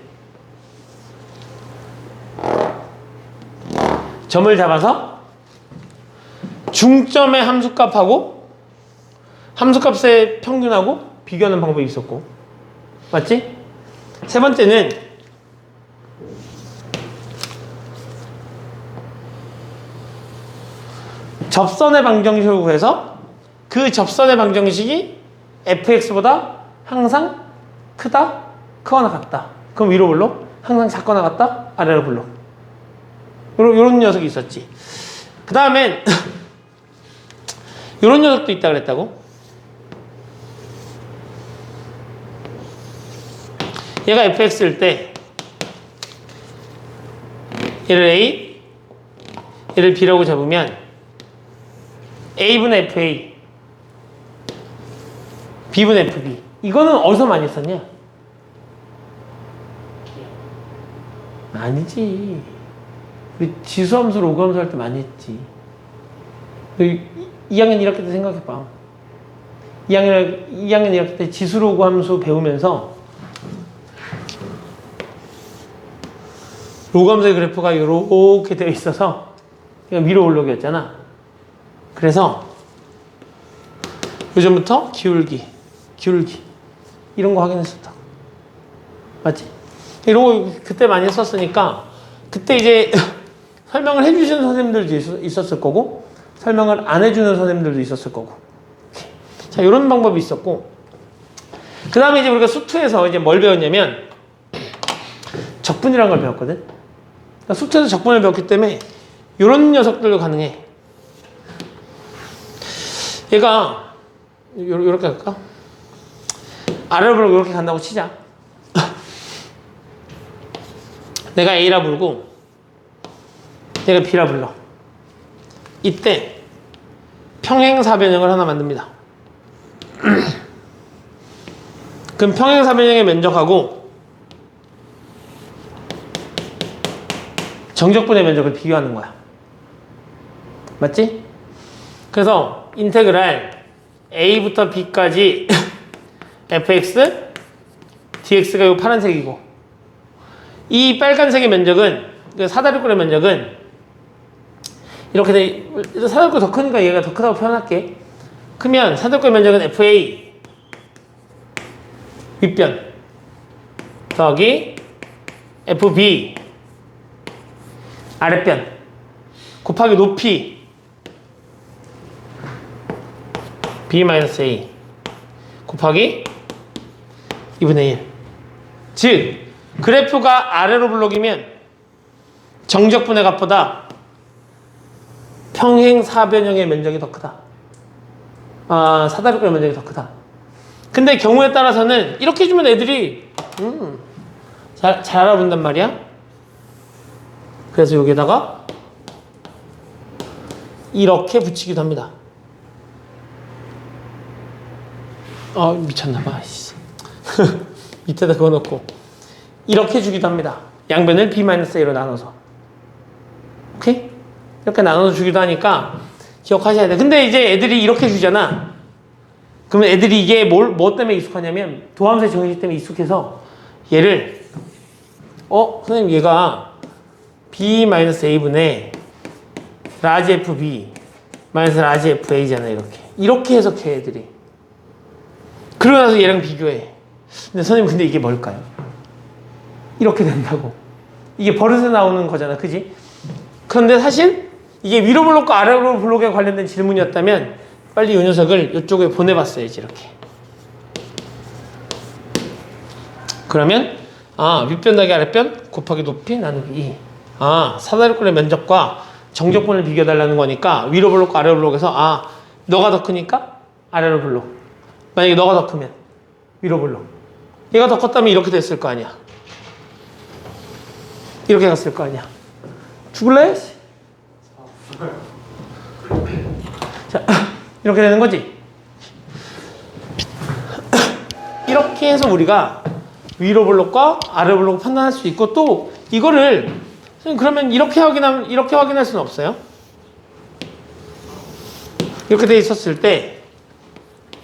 점을 잡아서 중점의 함수값하고 함수값의 평균하고 비교하는 방법이 있었고, 맞지? 세 번째는 접선의 방정식을 구해서 그 접선의 방정식이 fx보다 항상 크다, 크거나 같다. 그럼 위로 볼록? 항상 작거나 같다, 아래로 볼록. 요런 녀석이 있었지. 그 다음엔 요런 녀석도 있다 그랬다고? 얘가 fx일 때 얘를 a, 얘를 b라고 잡으면 a분의 fa, b분의 fb. 이거는 어디서 많이 썼냐? 아니지. 우리 지수함수, 로그함수 할 때 많이 했지. 2학년 1학기 때 생각해봐. 2학년 1학기 때 지수 로그 함수 배우면서 로그 함수의 그래프가 이렇게 되어 있어서 위로 올라오기였잖아. 그래서 요즘부터 기울기 이런 거 확인했었다. 맞지? 이런 거 그때 많이 썼으니까 그때 이제 설명을 해주시는 선생님들도 있었을 거고 설명을 안 해주는 선생님들도 있었을 거고. 자, 이런 방법이 있었고, 그 다음에 이제 우리가 수투에서 이제 뭘 배웠냐면 적분이라는 걸 배웠거든. 그러니까 수투에서 적분을 배웠기 때문에 이런 녀석들도 가능해. 얘가 요렇게 할까? 아래로 불고 이렇게 간다고 치자. 내가 A라 부르고 내가 B라 불러. 이때 평행사변형을 하나 만듭니다. 그럼 평행사변형의 면적하고 정적분의 면적을 비교하는 거야. 맞지? 그래서 인테그랄 A부터 B까지 fx dx가 이 파란색이고, 이 빨간색의 면적은, 그 사다리꼴의 면적은 이렇게 돼. 사다리꼴이 더 크니까 얘가 더 크다고 표현할게. 크면 사다리꼴의 면적은 fa 윗변 더하기 fb 아랫변 곱하기 높이 b-a 곱하기 2분의 1. 즉 그래프가 아래로 블록이면 정적분의 값보다 평행사변형의 면적이 더 크다. 사다리꼴의 면적이 더 크다. 근데 경우에 따라서는 이렇게 해주면 애들이 잘 알아본단 말이야. 그래서 여기에다가 이렇게 붙이기도 합니다. 미쳤나봐. 밑에다 그거 넣고 이렇게 주기도 합니다. 양변을 b-a로 나눠서. 오케이? 이렇게 나눠서 주기도 하니까 기억하셔야 돼. 근데 이제 애들이 이렇게 주잖아. 그러면 애들이 이게 뭐 때문에 익숙하냐면 도함수의 정의식 때문에 익숙해서 얘를 선생님 얘가 b-a분의 라지 fb 마이너스 라지 fa잖아요. 이렇게 해석해 애들이. 그러고 나서 얘랑 비교해. 근데 선생님 이게 뭘까요? 이렇게 된다고. 이게 버릇에 나오는 거잖아. 그지? 그런데 사실 이게 위로 블록과 아래로 블록에 관련된 질문이었다면 빨리 이 녀석을 이쪽에 보내봤어야지. 이렇게. 그러면 윗변 더하기 아랫변 곱하기 높이 나누기 2. 사다리꼴의 면적과 정적분을 비교해달라는 거니까 위로 블록과 아래로 블록에서 너가 더 크니까 아래로 블록. 만약에 너가 더 크면 위로 블록. 얘가 더 컸다면 이렇게 됐을 거 아니야. 이렇게 갔을 거 아니야. 죽을래? 자, 이렇게 되는 거지. 이렇게 해서 우리가 위로 블록과 아래 블록을 판단할 수 있고, 또 이거를 그러면 이렇게 확인할 수는 없어요. 이렇게 돼 있었을 때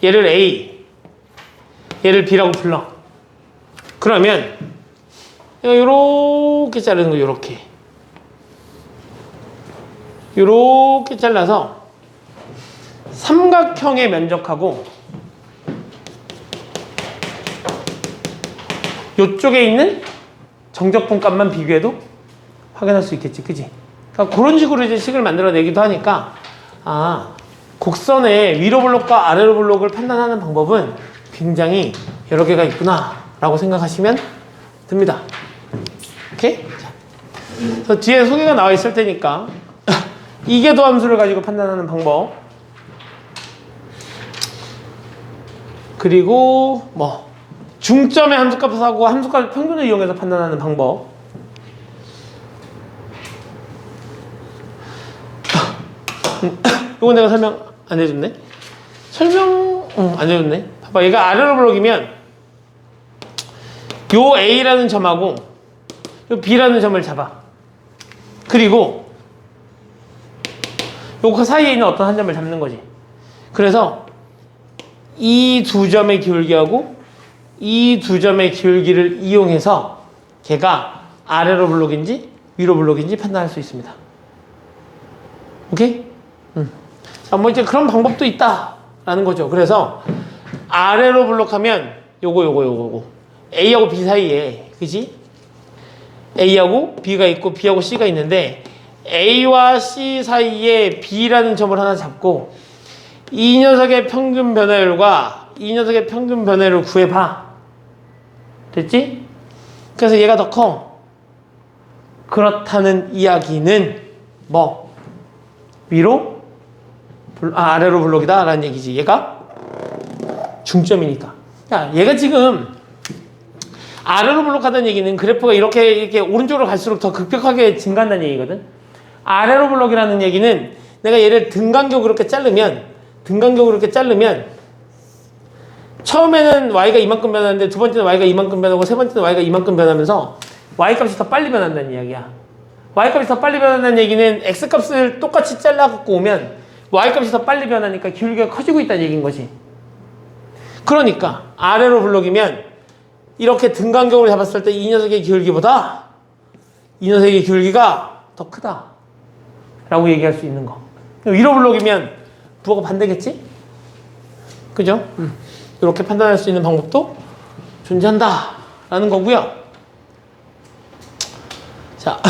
얘를 A, 얘를 B라고 불러. 그러면 이렇게 자르는 거, 이렇게 잘라서 삼각형의 면적하고 이쪽에 있는 정적분 값만 비교해도 확인할 수 있겠지, 그지? 그러니까 그런 식으로 이제 식을 만들어내기도 하니까 곡선의 위로 블록과 아래로 블록을 판단하는 방법은 굉장히 여러 개가 있구나라고 생각하시면 됩니다. 오케이? 자, 그래서 뒤에 소개가 나와 있을 테니까 이계도 함수를 가지고 판단하는 방법, 그리고 중점의 함수값하고 함수값 평균을 이용해서 판단하는 방법, 이거 내가 설명 안 해줬네? 안 해줬네? 봐봐, 얘가 아래로 블록이면 요 A라는 점하고 요 B라는 점을 잡아. 그리고 요 사이에 있는 어떤 한 점을 잡는 거지. 그래서 이 두 점의 기울기하고 이 두 점의 기울기를 이용해서 걔가 아래로 블록인지 위로 블록인지 판단할 수 있습니다. 오케이? 자, 이제 그런 방법도 있다라는 거죠. 그래서 아래로 블록하면 요거 A하고 B 사이에, 그지? A하고 B가 있고 B하고 C가 있는데 A와 C 사이에 B라는 점을 하나 잡고 이 녀석의 평균 변화율과 이 녀석의 평균 변화율을 구해봐. 됐지? 그래서 얘가 더 커. 그렇다는 이야기는 아래로 블록이다 라는 얘기지. 얘가 중점이니까. 야, 얘가 지금 아래로 블록하다는 얘기는 그래프가 이렇게 오른쪽으로 갈수록 더 급격하게 증가한다는 얘기거든. 아래로 블록이라는 얘기는 내가 얘를 등간격으로 이렇게 자르면 처음에는 y가 이만큼 변하는데 두 번째는 y가 이만큼 변하고 세 번째는 y가 이만큼 변하면서 y값이 더 빨리 변한다는 이야기야. y값이 더 빨리 변한다는 얘기는 x값을 똑같이 잘라갖고 오면 y값이 더 빨리 변하니까 기울기가 커지고 있다는 얘기인 거지. 그러니까 아래로 블록이면 이렇게 등간격으로 잡았을 때 이 녀석의 기울기보다 이 녀석의 기울기가 더 크다 라고 얘기할 수 있는 거. 위로 블록이면 부호가 반대겠지? 그죠? 이렇게 판단할 수 있는 방법도 존재한다 라는 거고요. 자,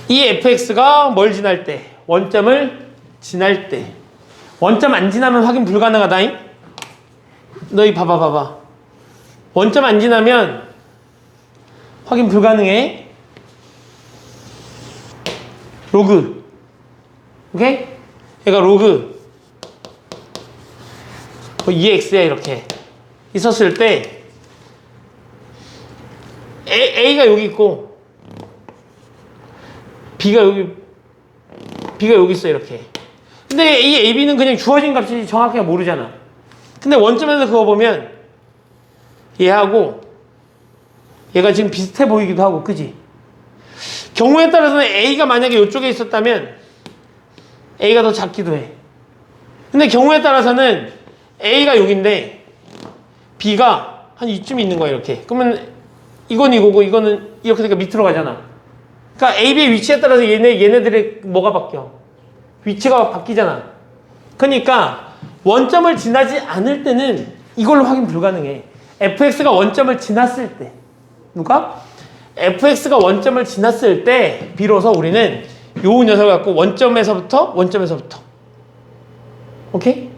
이 fx가 뭘 지날 때? 원점을 지날 때. 원점 안 지나면 확인 불가능하다잉? 너희 봐봐. 원점 안 지나면 확인 불가능해. 로그. 오케이? 얘가 로그 2x야 이렇게 있었을 때 A가 여기 있고 B가 여기 있어 이렇게. 근데 이 AB는 그냥 주어진 값이 정확하게 모르잖아. 근데 원점에서 그거 보면 얘하고 얘가 지금 비슷해 보이기도 하고, 그지? 경우에 따라서는 A가 만약에 이쪽에 있었다면 A가 더 작기도 해. 근데 경우에 따라서는 A가 6인데 B가 한 이쯤 있는 거야 이렇게. 그러면 이건 이거고 이거는 이렇게 되니까 밑으로 가잖아. 그러니까 A, B의 위치에 따라서 얘네들의 뭐가 바뀌어? 위치가 바뀌잖아. 그러니까 원점을 지나지 않을 때는 이걸로 확인 불가능해. fx가 원점을 지났을 때 누가? fx가 원점을 지났을 때 비로소 우리는 요 녀석을 갖고 원점에서부터 오케이?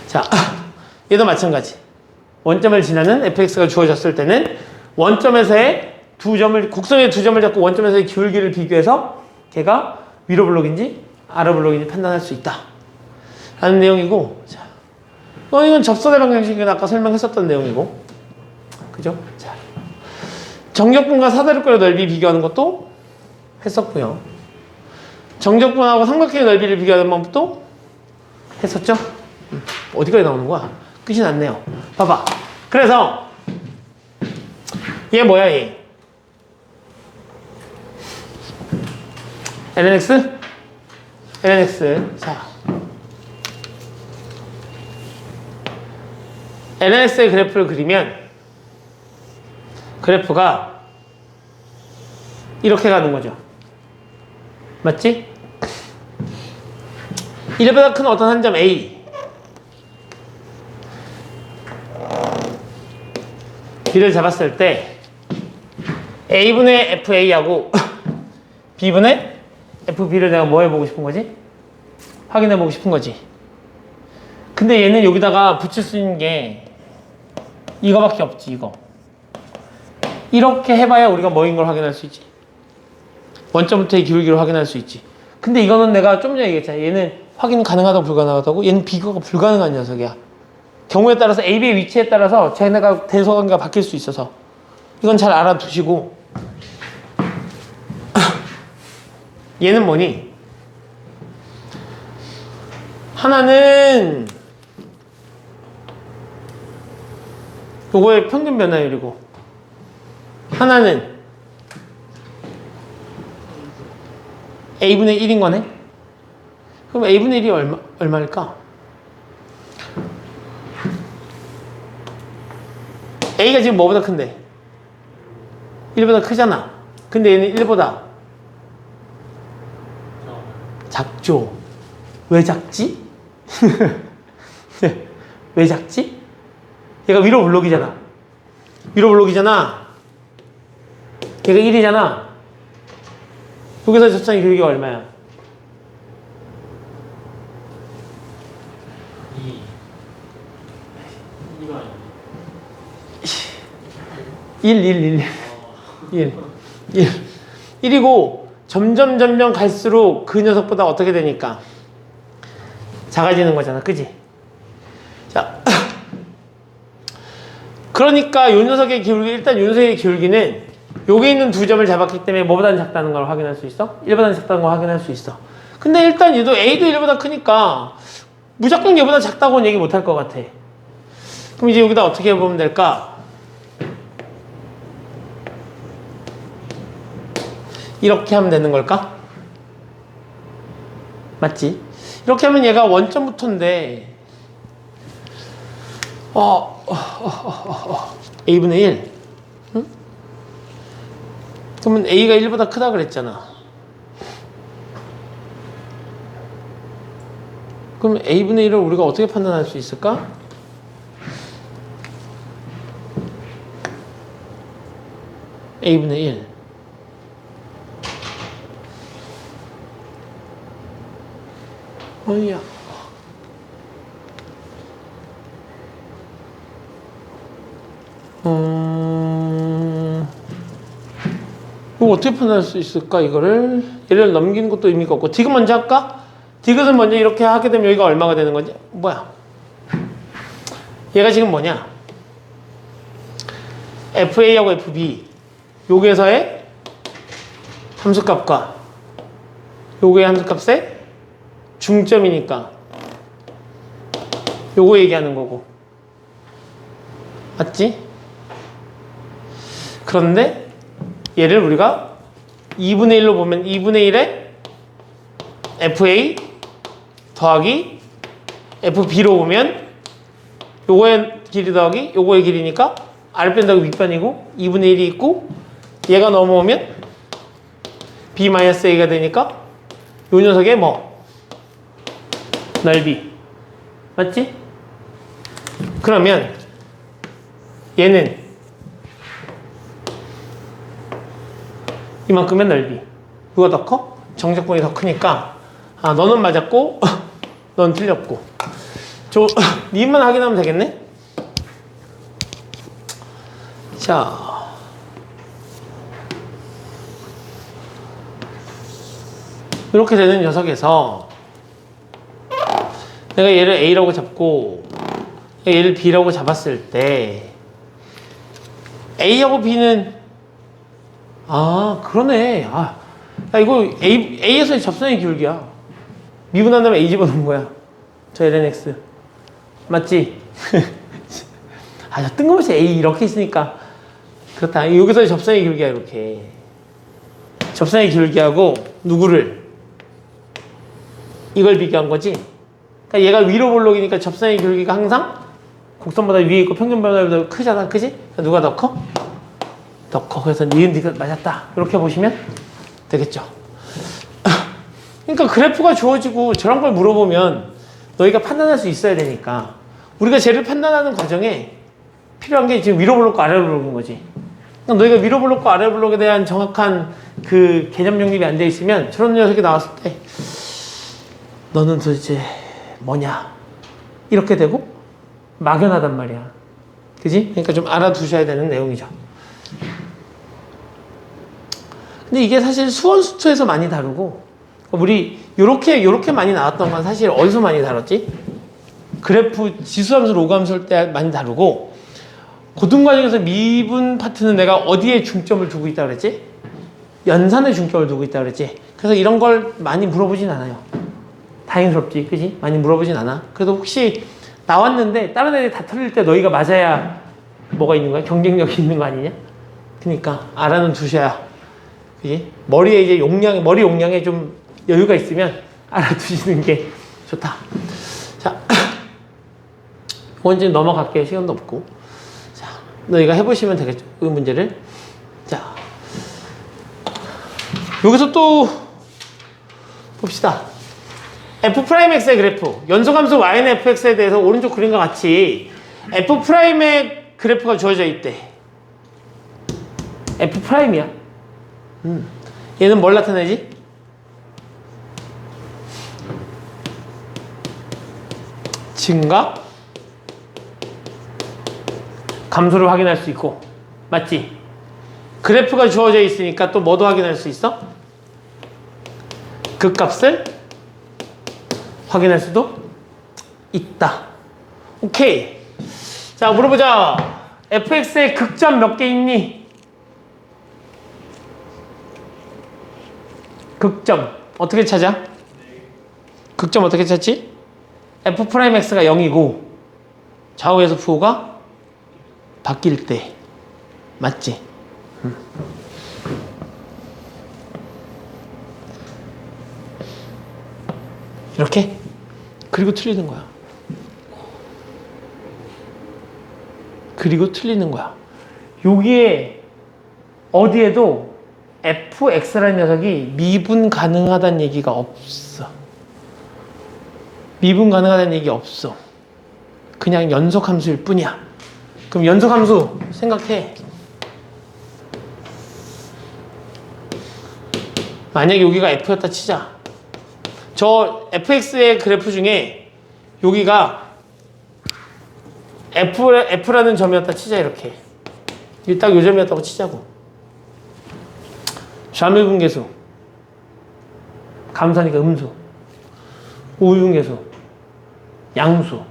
자, 얘도 마찬가지. 원점을 지나는 fx가 주어졌을 때는 원점에서의 곡선의 두 점을 잡고 원점에서의 기울기를 비교해서 걔가 위로 블록인지 아래 블록인지 판단할 수 있다 라는 내용이고, 자, 이건 접선의 방정식은 아까 설명했었던 내용이고, 그죠? 자, 정적분과 사다리꼴의 넓이 비교하는 것도 했었고요. 정적분하고 삼각형의 넓이를 비교하는 방법도 했었죠? 어디까지 나오는 거야? 끝이 났네요. 봐봐. 그래서 얘 뭐야 얘? lnx? lnx. 자, lnx의 그래프를 그리면 그래프가 이렇게 가는 거죠. 맞지? 1보다 큰 어떤 한 점 A, B를 잡았을 때 A분의 FA하고 B분의 FB를 내가 뭐 해보고 싶은 거지? 확인해보고 싶은 거지. 근데 얘는 여기다가 붙일 수 있는 게 이거밖에 없지. 이거 이렇게 해봐야 우리가 뭐인 걸 확인할 수 있지. 원점부터의 기울기를 확인할 수 있지. 근데 이거는 내가 좀 전에 얘기했잖아. 얘는 확인 가능하다고 불가능하다고? 얘는 비교가 불가능한 녀석이야. 경우에 따라서 A, B의 위치에 따라서 쟤네가 대소관계가 바뀔 수 있어서 이건 잘 알아두시고, 얘는 뭐니? 하나는 요거의 평균 변화율이고 하나는 A분의 1인 거네? 그럼 A분의 1이 얼마일까? A가 지금 뭐보다 큰데? 1보다 크잖아. 근데 얘는 1보다 작죠. 왜 작지? 왜 작지? 얘가 위로 블록이잖아. 위로 블록이잖아. 얘가 1이잖아. 여기서 접선의 길이가 얼마야? 1. 1이고 점점 갈수록 그 녀석보다 어떻게 되니까 작아지는 거잖아. 그지? 자, 그러니까 요 녀석의 기울기, 일단 요 녀석의 기울기는 여기 있는 두 점을 잡았기 때문에 뭐보다는 작다는 걸 확인할 수 있어? 1보다는 작다는 걸 확인할 수 있어. 근데 일단 얘도 A도 1보다 크니까 무조건 얘보다 작다고는 얘기 못 할 것 같아. 그럼 이제 여기다 어떻게 해보면 될까? 이렇게 하면 되는 걸까? 맞지? 이렇게 하면 얘가 원점부터인데 A분의 1. 응? 그러면 A가 1보다 크다 그랬잖아. 그럼 A분의 1을 우리가 어떻게 판단할 수 있을까? A분의 1. 어이야. 이거 어떻게 판단할 수 있을까? 이거를 얘를 넘기는 것도 의미가 없고 디귿 먼저 할까? 디귿은 먼저 이렇게 하게 되면 여기가 얼마가 되는 거지? 뭐야? 얘가 지금 뭐냐? FA하고 FB 여기에서의 함수값과 요거의 함수값의 중점이니까 요거 얘기하는 거고, 맞지? 그런데 얘를 우리가 2분의 1로 보면 2분의 1의 FA 더하기 FB로 보면 요거의 길이 더하기 요거의 길이니까 아래 뺀다고 윗변이고 2분의 1이 있고 얘가 넘어오면 B-A가 되니까 요 녀석의 뭐? 넓이. 맞지? 그러면 얘는 이만큼의 넓이. 누가 더 커? 정적분이 더 크니까 아 너는 맞았고 넌 틀렸고 님만 확인하면 되겠네? 자 이렇게 되는 녀석에서 내가 얘를 A라고 잡고 얘를 B라고 잡았을 때 A하고 B는 아 그러네 야 이거 A에서의 접선의 기울기야 미분한 다음에 A 집어넣은 거야 저 lnx 맞지? 아 저 뜬금없이 A 이렇게 있으니까 그렇다 여기서의 접선의 기울기야 이렇게 접선의 기울기하고 누구를 이걸 비교한 거지 그러니까 얘가 위로 볼록이니까 접선의 기울기가 항상 곡선보다 위에 있고 평균보다 크잖아 그지? 누가 더 커? 더 커. 그래서 니은 네가 맞았다 이렇게 보시면 되겠죠. 그러니까 그래프가 주어지고 저런 걸 물어보면 너희가 판단할 수 있어야 되니까 우리가 쟤를 판단하는 과정에 필요한 게 지금 위로 블록과 아래 블록인 거지. 그러니까 너희가 위로 블록과 아래 블록에 대한 정확한 그 개념 정립이 안 돼 있으면 저런 녀석이 나왔을 때 너는 도대체 뭐냐 이렇게 되고 막연하단 말이야. 그지? 그러니까 좀 알아두셔야 되는 내용이죠. 근데 이게 사실 수원수투에서 많이 다루고 우리 요렇게 많이 나왔던 건 사실 어디서 많이 다뤘지? 그래프 지수함수 로그함수일 때 많이 다루고 고등과정에서 미분 파트는 내가 어디에 중점을 두고 있다 그랬지? 연산에 중점을 두고 있다 그랬지? 그래서 이런 걸 많이 물어보진 않아요. 다행스럽지 그지? 많이 물어보진 않아. 그래도 혹시 나왔는데 다른 애들이 다 틀릴 때 너희가 맞아야 뭐가 있는 거야? 경쟁력이 있는 거 아니냐? 그러니까 알아는 두셔야 그지? 머리에 이제 머리 용량에 좀 여유가 있으면 알아두시는 게 좋다. 자, 이건 지금 넘어갈게요. 시간도 없고. 자, 너희가 해보시면 되겠죠. 이 문제를. 자, 여기서 또 봅시다. F'X의 그래프. 연소함수 Y는 Fx에 대해서 오른쪽 그림과 같이 F'의 그래프가 주어져 있대. F'이야. 얘는 뭘 나타내지? 증가? 감소를 확인할 수 있고 맞지? 그래프가 주어져 있으니까 또 뭐도 확인할 수 있어? 극값을 확인할 수도 있다. 오케이. 자 물어보자. fx의 극점 몇 개 있니? 극점 어떻게 찾아? 극점 어떻게 찾지? F'X가 0이고 좌우에서 부호가 바뀔 때 맞지? 이렇게? 그리고 틀리는 거야. 그리고 틀리는 거야. 여기에 어디에도 fx라는 녀석이 미분 가능하다는 얘기가 없어. 미분 가능하다는 얘기 없어. 그냥 연속함수일 뿐이야. 그럼 연속함수 생각해. 만약에 여기가 f였다 치자. 저 fx의 그래프 중에 여기가 f라는 점이었다 치자. 이렇게 이게 딱 요 점이었다고 치자고. 좌미분계수 감소하니까 음수, 우미분계수 양수.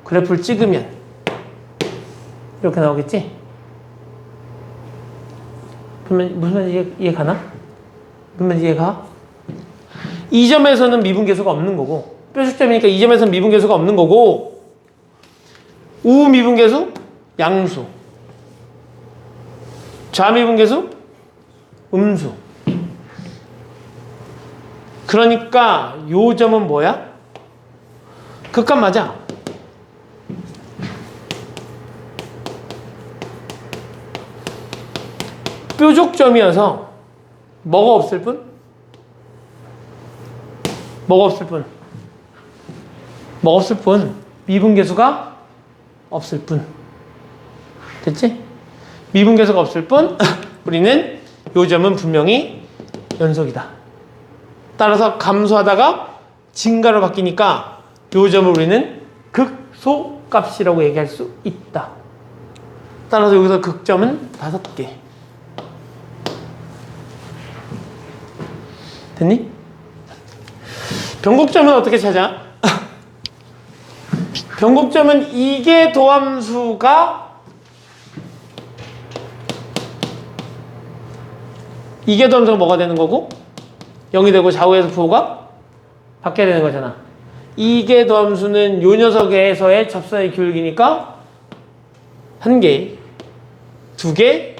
그래프를 찍으면 이렇게 나오겠지? 무슨 말인지 이해 가나? 무슨 말인지 이해가? 이 점에서는 미분계수가 없는 거고 뾰족점이니까 이 점에서는 미분계수가 없는 거고 우미분계수 양수, 좌미분계수 음수. 그러니까 요 점은 뭐야? 극값 맞아. 뾰족점이어서 뭐가 없을 뿐? 뭐가 없을 뿐? 뭐가 없을 뿐? 미분계수가 없을 뿐. 됐지? 미분계수가 없을 뿐 우리는 요 점은 분명히 연속이다. 따라서 감소하다가 증가로 바뀌니까 요 점을 우리는 극소값이라고 얘기할 수 있다. 따라서 여기서 극점은 5개. 됐니? 변곡점은 어떻게 찾아? 변곡점은 이게 도함수가 뭐가 되는 거고 0이 되고 좌우에서 부호가 바뀌어야 되는 거잖아. 이게 도함수는 요 녀석에서의 접선의 기울기니까 1개, 2개,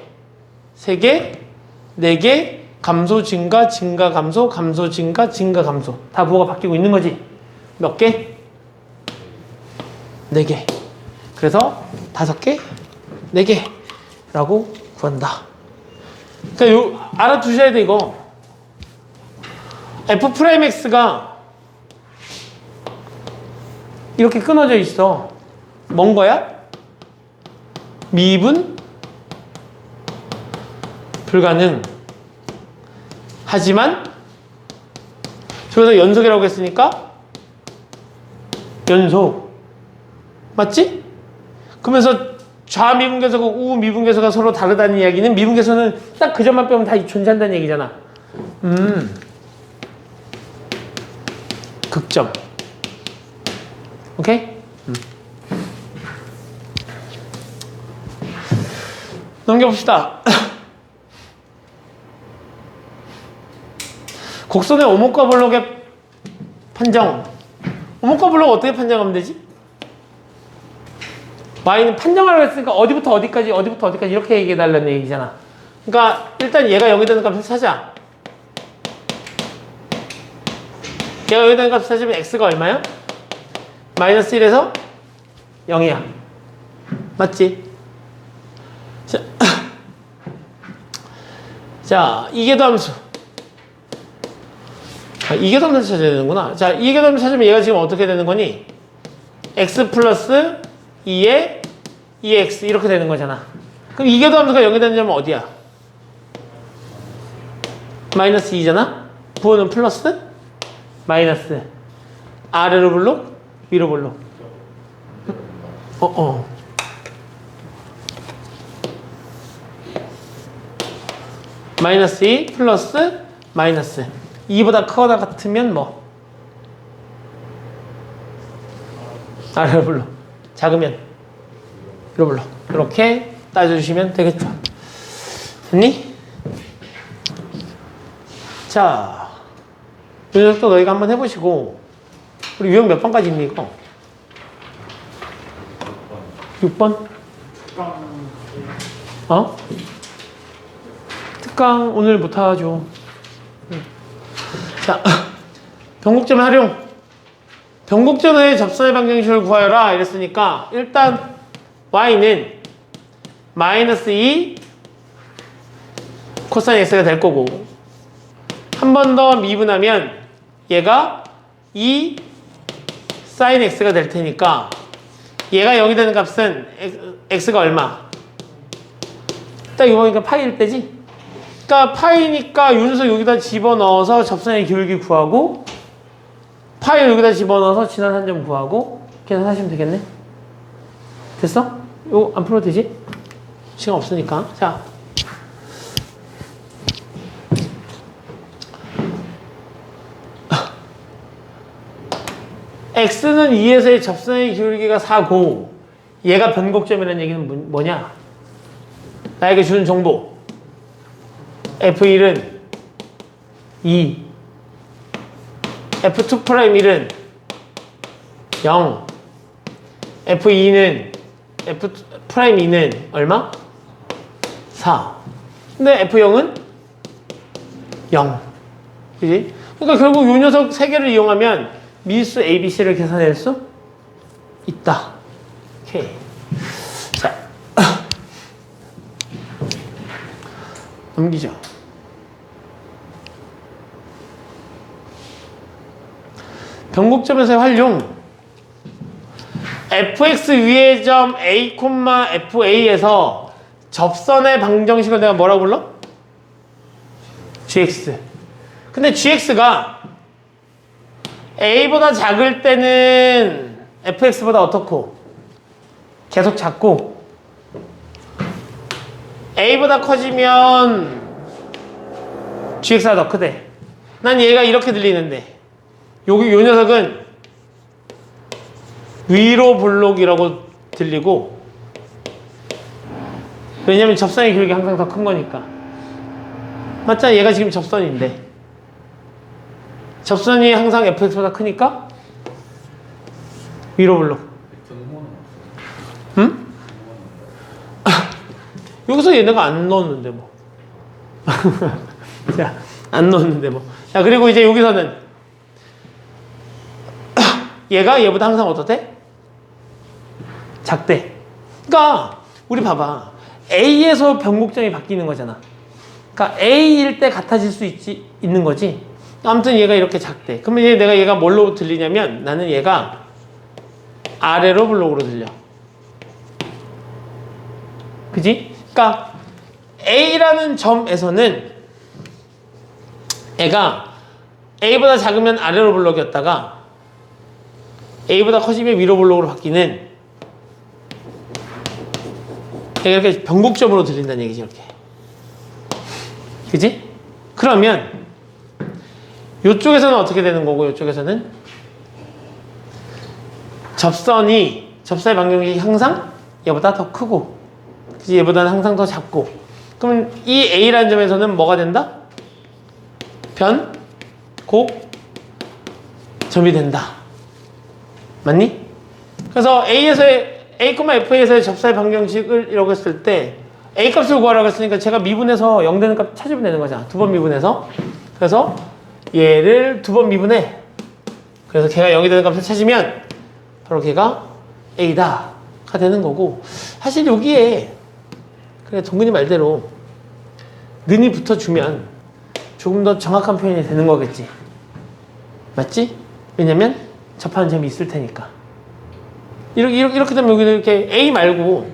3개, 4개, 감소, 증가, 증가, 감소, 감소, 증가, 증가, 감소. 다 부호가 바뀌고 있는 거지. 몇 개? 4개. 그래서 5개, 4개 라고 구한다. 그러니까 요 알아두셔야 돼 이거. F'X가 이렇게 끊어져 있어. 뭔 거야? 미분 불가능. 하지만 저기서 연속이라고 했으니까 연속. 맞지? 그러면서 좌미분계수가 우미분계수가 서로 다르다는 이야기는 미분계수는 딱 그 점만 빼면 다 존재한다는 얘기잖아. 극점. 오케이? 넘겨봅시다. 곡선의 오목과 블록의 판정. 오목과 블록 어떻게 판정하면 되지? y는 판정하라고 했으니까 어디부터 어디까지 이렇게 얘기해달라는 얘기잖아. 그러니까 일단 얘가 0이 되는 값을 찾아. 얘가 0이 되는 값을 찾으면 x가 얼마야? 마이너스 1에서 0이야. 맞지? 자, 이계도함수. 이계도함수 찾아야 되는구나. 자, 이계도함수 찾으면 얘가 지금 어떻게 되는 거니? x 플러스 2에 2x 이렇게 되는 거잖아. 그럼 이계도함수가 0이 되는 점은 어디야? 마이너스 2잖아? 부호는 플러스? 마이너스. 아래로 블록? 위로 블록? 마이너스 2 플러스 마이너스 2보다 크거나 같으면 뭐? 아래로 블록. 작으면 위로 블록. 이렇게 따져주시면 되겠죠. 됐니? 자, 이 녀석도 너희가 한번 해보시고. 우리 유형 몇 번까지 있니 이거? 6번? 어? 특강 오늘 못하죠. 자, 변곡점 활용. 변곡점의 접선의 방정식을 구하여라 이랬으니까 일단 y는 마이너스 2 코사인 x가 될 거고 한 번 더 미분하면 얘가 2 사인 x가 될 테니까 얘가 0이 되는 값은 x가 얼마? 딱 이거 보니까 파이일 때지? 그러니까 파이니까 윤수 여기다 집어넣어서 접선의 기울기 구하고 파이 여기다 집어넣어서 지난 한 점 구하고 계산하시면 되겠네. 됐어? 이거 안 풀어도 되지? 시간 없으니까. 자, x는 2에서의 접선의 기울기가 4고 얘가 변곡점이라는 얘기는 뭐냐? 나에게 주는 정보 F1은 2 F2'1은 0 F2'2는 얼마? 4 근데 F0은 0 그지? 그러니까 결국 이 녀석 3개를 이용하면 미수 ABC를 계산할 수 있다. 오케이. 자, 넘기죠. 변곡점에서의 활용. fx 위의 점 a, fa에서 접선의 방정식을 내가 뭐라고 불러? gx. 근데 gx가 a보다 작을 때는 fx보다 어떻고? 계속 작고, a보다 커지면 gx가 더 크대. 난 얘가 이렇게 들리는데 요 녀석은 위로 볼록이라고 들리고, 왜냐면 접선의 기울기 항상 더 큰 거니까. 맞잖아. 얘가 지금 접선인데 접선이 항상 fx보다 크니까 위로 볼록. 응? 여기서 얘네가 안 넣었는데 뭐. 자, 안 넣었는데 뭐. 자, 그리고 이제 여기서는 얘가 얘보다 항상 어떻대? 작대. 그러니까 우리 봐봐. A에서 변곡점이 바뀌는 거잖아. 그러니까 A일 때 같아질 수 있는 거지. 아무튼 얘가 이렇게 작대. 그러면 내가 얘가 뭘로 들리냐면, 나는 얘가 아래로 블록으로 들려. 그지? 그러니까 A라는 점에서는 애가 A보다 작으면 아래로 블록이었다가 A보다 커지면 위로 블록으로 바뀌는, 얘가 이렇게 변곡점으로 들린다는 얘기지, 이렇게. 그지? 그러면 이쪽에서는 어떻게 되는 거고, 이쪽에서는 접선의 방정식이 항상 얘보다 더 크고, 그치? 얘보다는 항상 더 작고. 그러면 이 A라는 점에서는 뭐가 된다? 변곡점이 된다. 맞니? 그래서 A,F에서의 접사의 방정식을 이라고 했을 때 A 값을 구하라고 했으니까 제가 미분해서 0 되는 값 찾으면 되는 거잖아. 두 번 미분해서. 그래서 얘를 두 번 미분해. 그래서 걔가 0이 되는 값을 찾으면 바로 걔가 A다가 되는 거고, 사실 여기에 그래 동근이 말대로 는이 붙어주면 조금 더 정확한 표현이 되는 거겠지. 맞지? 왜냐면 접하는 점이 있을 테니까. 이렇게 되면 여기는 이렇게 A 말고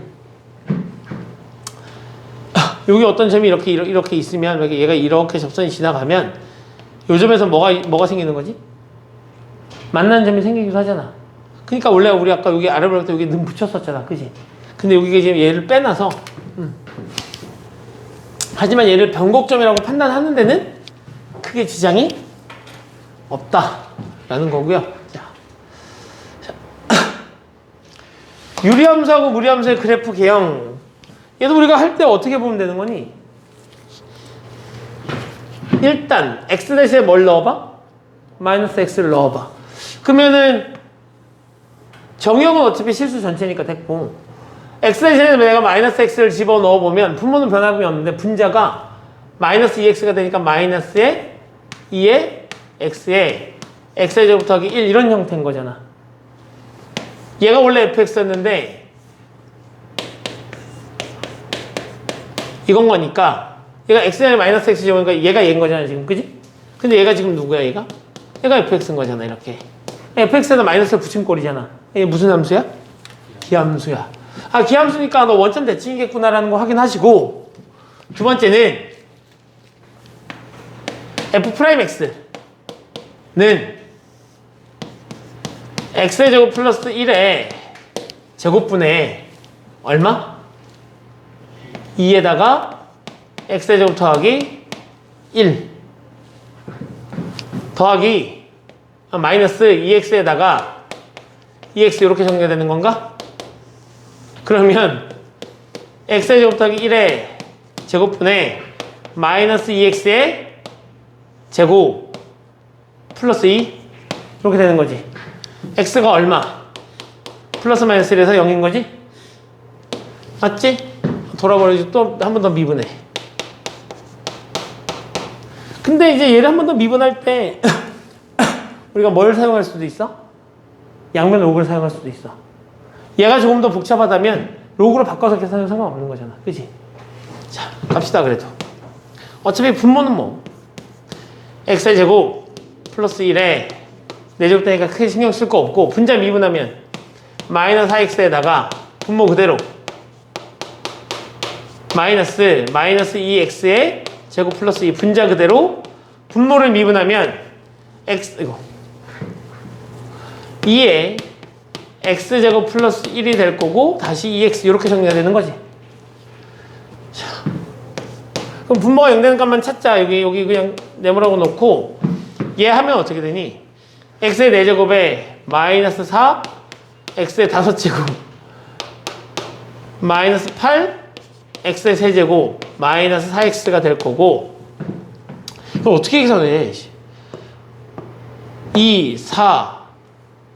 여기 어떤 점이 이렇게 있으면, 얘가 이렇게 접선이 지나가면 요 점에서 뭐가 생기는 거지? 만나는 점이 생기기도 하잖아. 그러니까 원래 우리 아까 여기 아래 볼때 여기 는 붙였었잖아. 그지? 근데 여기가 지금 얘를 빼놔서 하지만 얘를 변곡점이라고 판단하는 데는 크게 지장이 없다라는 거고요. 자. 유리함수하고 무리함수의 그래프 개형. 얘도 우리가 할 때 어떻게 보면 되는 거니? 일단 x-에 뭘 넣어봐? 마이너스 x를 넣어봐. 그러면은 정역은 어차피 실수 전체니까 됐고, x-에 내가 마이너스 x를 집어넣어보면 분모는 변함이 없는데 분자가 마이너스 2x가 되니까 마이너스에 2에 x에 x의 제곱 더하기 1 이런 형태인 거잖아. 얘가 원래 fx였는데 이건 거니까 얘가 x에 마이너스 x 제곱이니까 얘가 얘인 거잖아 지금. 그지? 근데 얘가 지금 누구야? 얘가 fx인 거잖아. 이렇게 fx에다 마이너스를 붙인 꼴이잖아. 이게 무슨 함수야? 기함수야. 아, 기함수니까 너 원점 대칭이겠구나라는 거 확인하시고, 두 번째는 f'x는 x의 제곱 플러스 1의 제곱분의 얼마? 2에다가 x의 제곱 더하기 1 더하기 마이너스 2x에다가 2x 이렇게 정리되는 건가? 그러면 x의 제곱 더하기 1의 제곱분의 마이너스 2x의 제곱 플러스 2 이렇게 되는 거지. x가 얼마? 플러스 마이너스 1에서 0인 거지? 맞지? 돌아버리지. 또 한 번 더 미분해. 근데 이제 얘를 한 번 더 미분할 때 우리가 뭘 사용할 수도 있어? 양면 옥을 사용할 수도 있어. 얘가 조금 더 복잡하다면 로그로 바꿔서 계산해도 상관없는 거잖아. 그지? 자, 갑시다 그래도. 어차피 분모는 뭐 x의 제곱 플러스 1에 4제곱 되니까 크게 신경 쓸 거 없고 분자 미분하면 마이너스 4x에다가 분모 그대로 마이너스 2x의 제곱 플러스 2 분자 그대로 분모를 미분하면 x 이거 2에 x제곱 플러스 1이 될 거고 다시 2x 이렇게 정리가 되는 거지. 자, 그럼 분모가 0 되는 값만 찾자. 여기 그냥 네모라고 놓고 얘 하면 어떻게 되니? x의 4제곱에 마이너스 4 x의 5제곱 마이너스 8 x의 3제곱 마이너스 4x가 될 거고 그럼 어떻게 계산해? 2, 4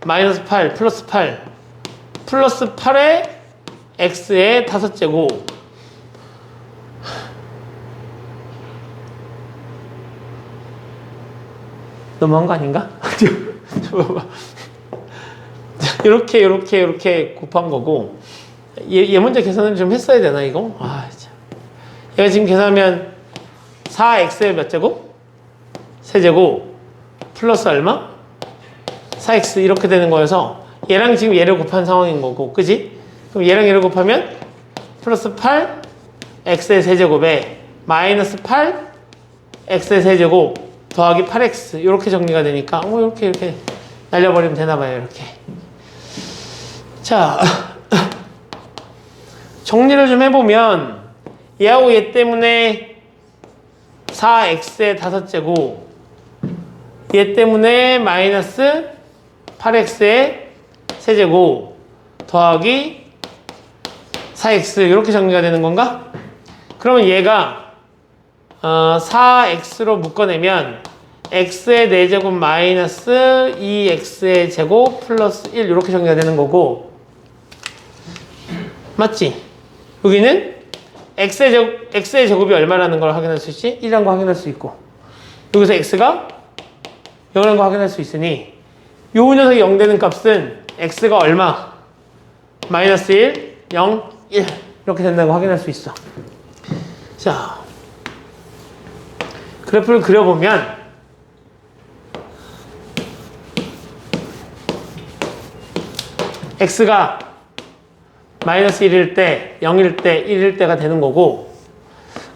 마이너스 8 플러스 8 플러스 8에 x의 5제곱 너무한 거 아닌가? 이렇게 곱한 거고 얘 먼저 계산을 좀 했어야 되나 이거? 아, 참. 얘가 지금 계산하면 4x의 몇 제곱? 세제곱 플러스 얼마? 4x 이렇게 되는 거여서 얘랑 지금 얘를 곱한 상황인 거고 그지? 그럼 얘랑 얘를 곱하면 플러스 8 x의 세제곱에 마이너스 8 x의 세제곱 더하기 8x 이렇게 정리가 되니까 이렇게 날려버리면 되나봐요. 이렇게. 자 정리를 좀 해보면 얘하고 얘 때문에 4x의 5제곱 얘 때문에 마이너스 8x의 세제곱 더하기 4x 이렇게 정리가 되는 건가? 그러면 얘가 4x로 묶어내면 x의 4제곱 마이너스 2x의 제곱 플러스 1 이렇게 정리가 되는 거고 맞지? 여기는 x의 제곱이 얼마라는 걸 확인할 수 있지? 1이라는 거 확인할 수 있고 여기서 x가 0이라는 거 확인할 수 있으니 요 녀석이 0 되는 값은 x가 얼마? 마이너스 1, 0, 1 이렇게 된다는 거 확인할 수 있어. 자 그래프를 그려보면 x가 마이너스 1일 때, 0일 때, 1일 때가 되는 거고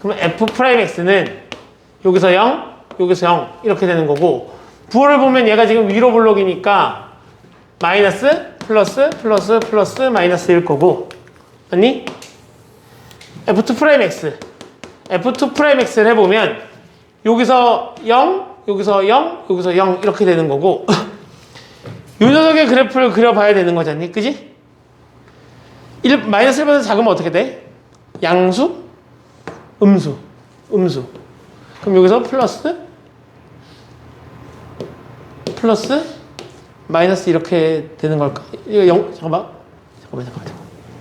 그러면 f'x는 여기서 0, 여기서 0 이렇게 되는 거고 부호를 보면 얘가 지금 위로 블록이니까 마이너스, 플러스, 플러스, 플러스, 마이너스일 거고 아니? f2'x f2'x를 해보면 여기서 0, 여기서 0, 여기서 0 이렇게 되는 거고 이 녀석의 그래프를 그려봐야 되는 거잖니? 그지? 마이너스 1보다 작으면 어떻게 돼? 양수? 음수. 그럼 여기서 플러스 마이너스 이렇게 되는 걸까? 이거 0, 잠깐만.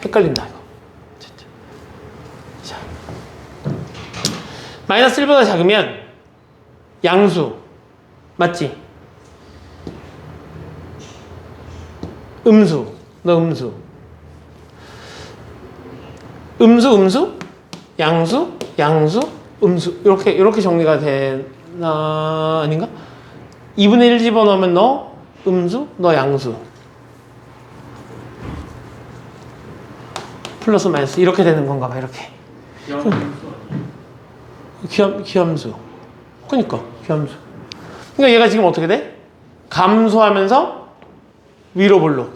헷갈린다 이거. 자. 마이너스 1보다 작으면 양수. 맞지? 음수. 너 음수. 음수, 양수, 음수. 이렇게 정리가 되나, 아닌가? 2분의 1 집어넣으면 너 음수, 너 양수. 플러스 마이너스. 이렇게 되는 건가 봐, 이렇게. 기함수. 그러니까, 기함수. 그러니까 얘가 지금 어떻게 돼? 감소하면서 위로 블록.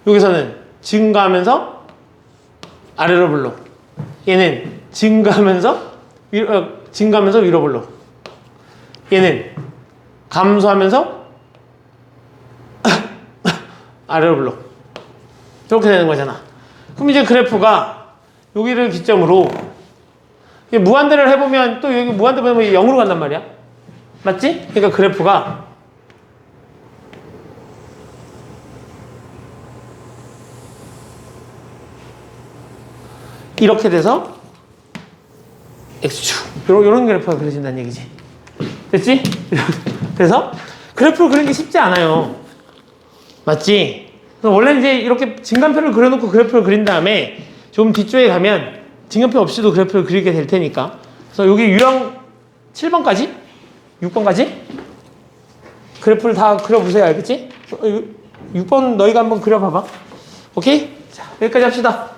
여기서는 증가하면서 아래로 블록. 얘는 증가하면서 위로 블록. 얘는 감소하면서 아래로 블록. 이렇게 되는 거잖아. 그럼 이제 그래프가 여기를 기점으로 무한대를 해보면 또 여기 무한대 보면 0으로 간단 말이야. 맞지? 그러니까 그래프가 이렇게 돼서 x축 이런 그래프가 그려진다는 얘기지. 됐지? 그래서 그래프를 그리는 게 쉽지 않아요. 맞지? 원래는 이제 이렇게 증간표를 그려놓고 그래프를 그린 다음에 좀 뒤쪽에 가면 증간표 없이도 그래프를 그리게 될 테니까. 그래서 여기 유형 7번까지? 6번까지? 그래프를 다 그려보세요. 알겠지? 6번 너희가 한번 그려봐봐. 오케이? 자, 여기까지 합시다.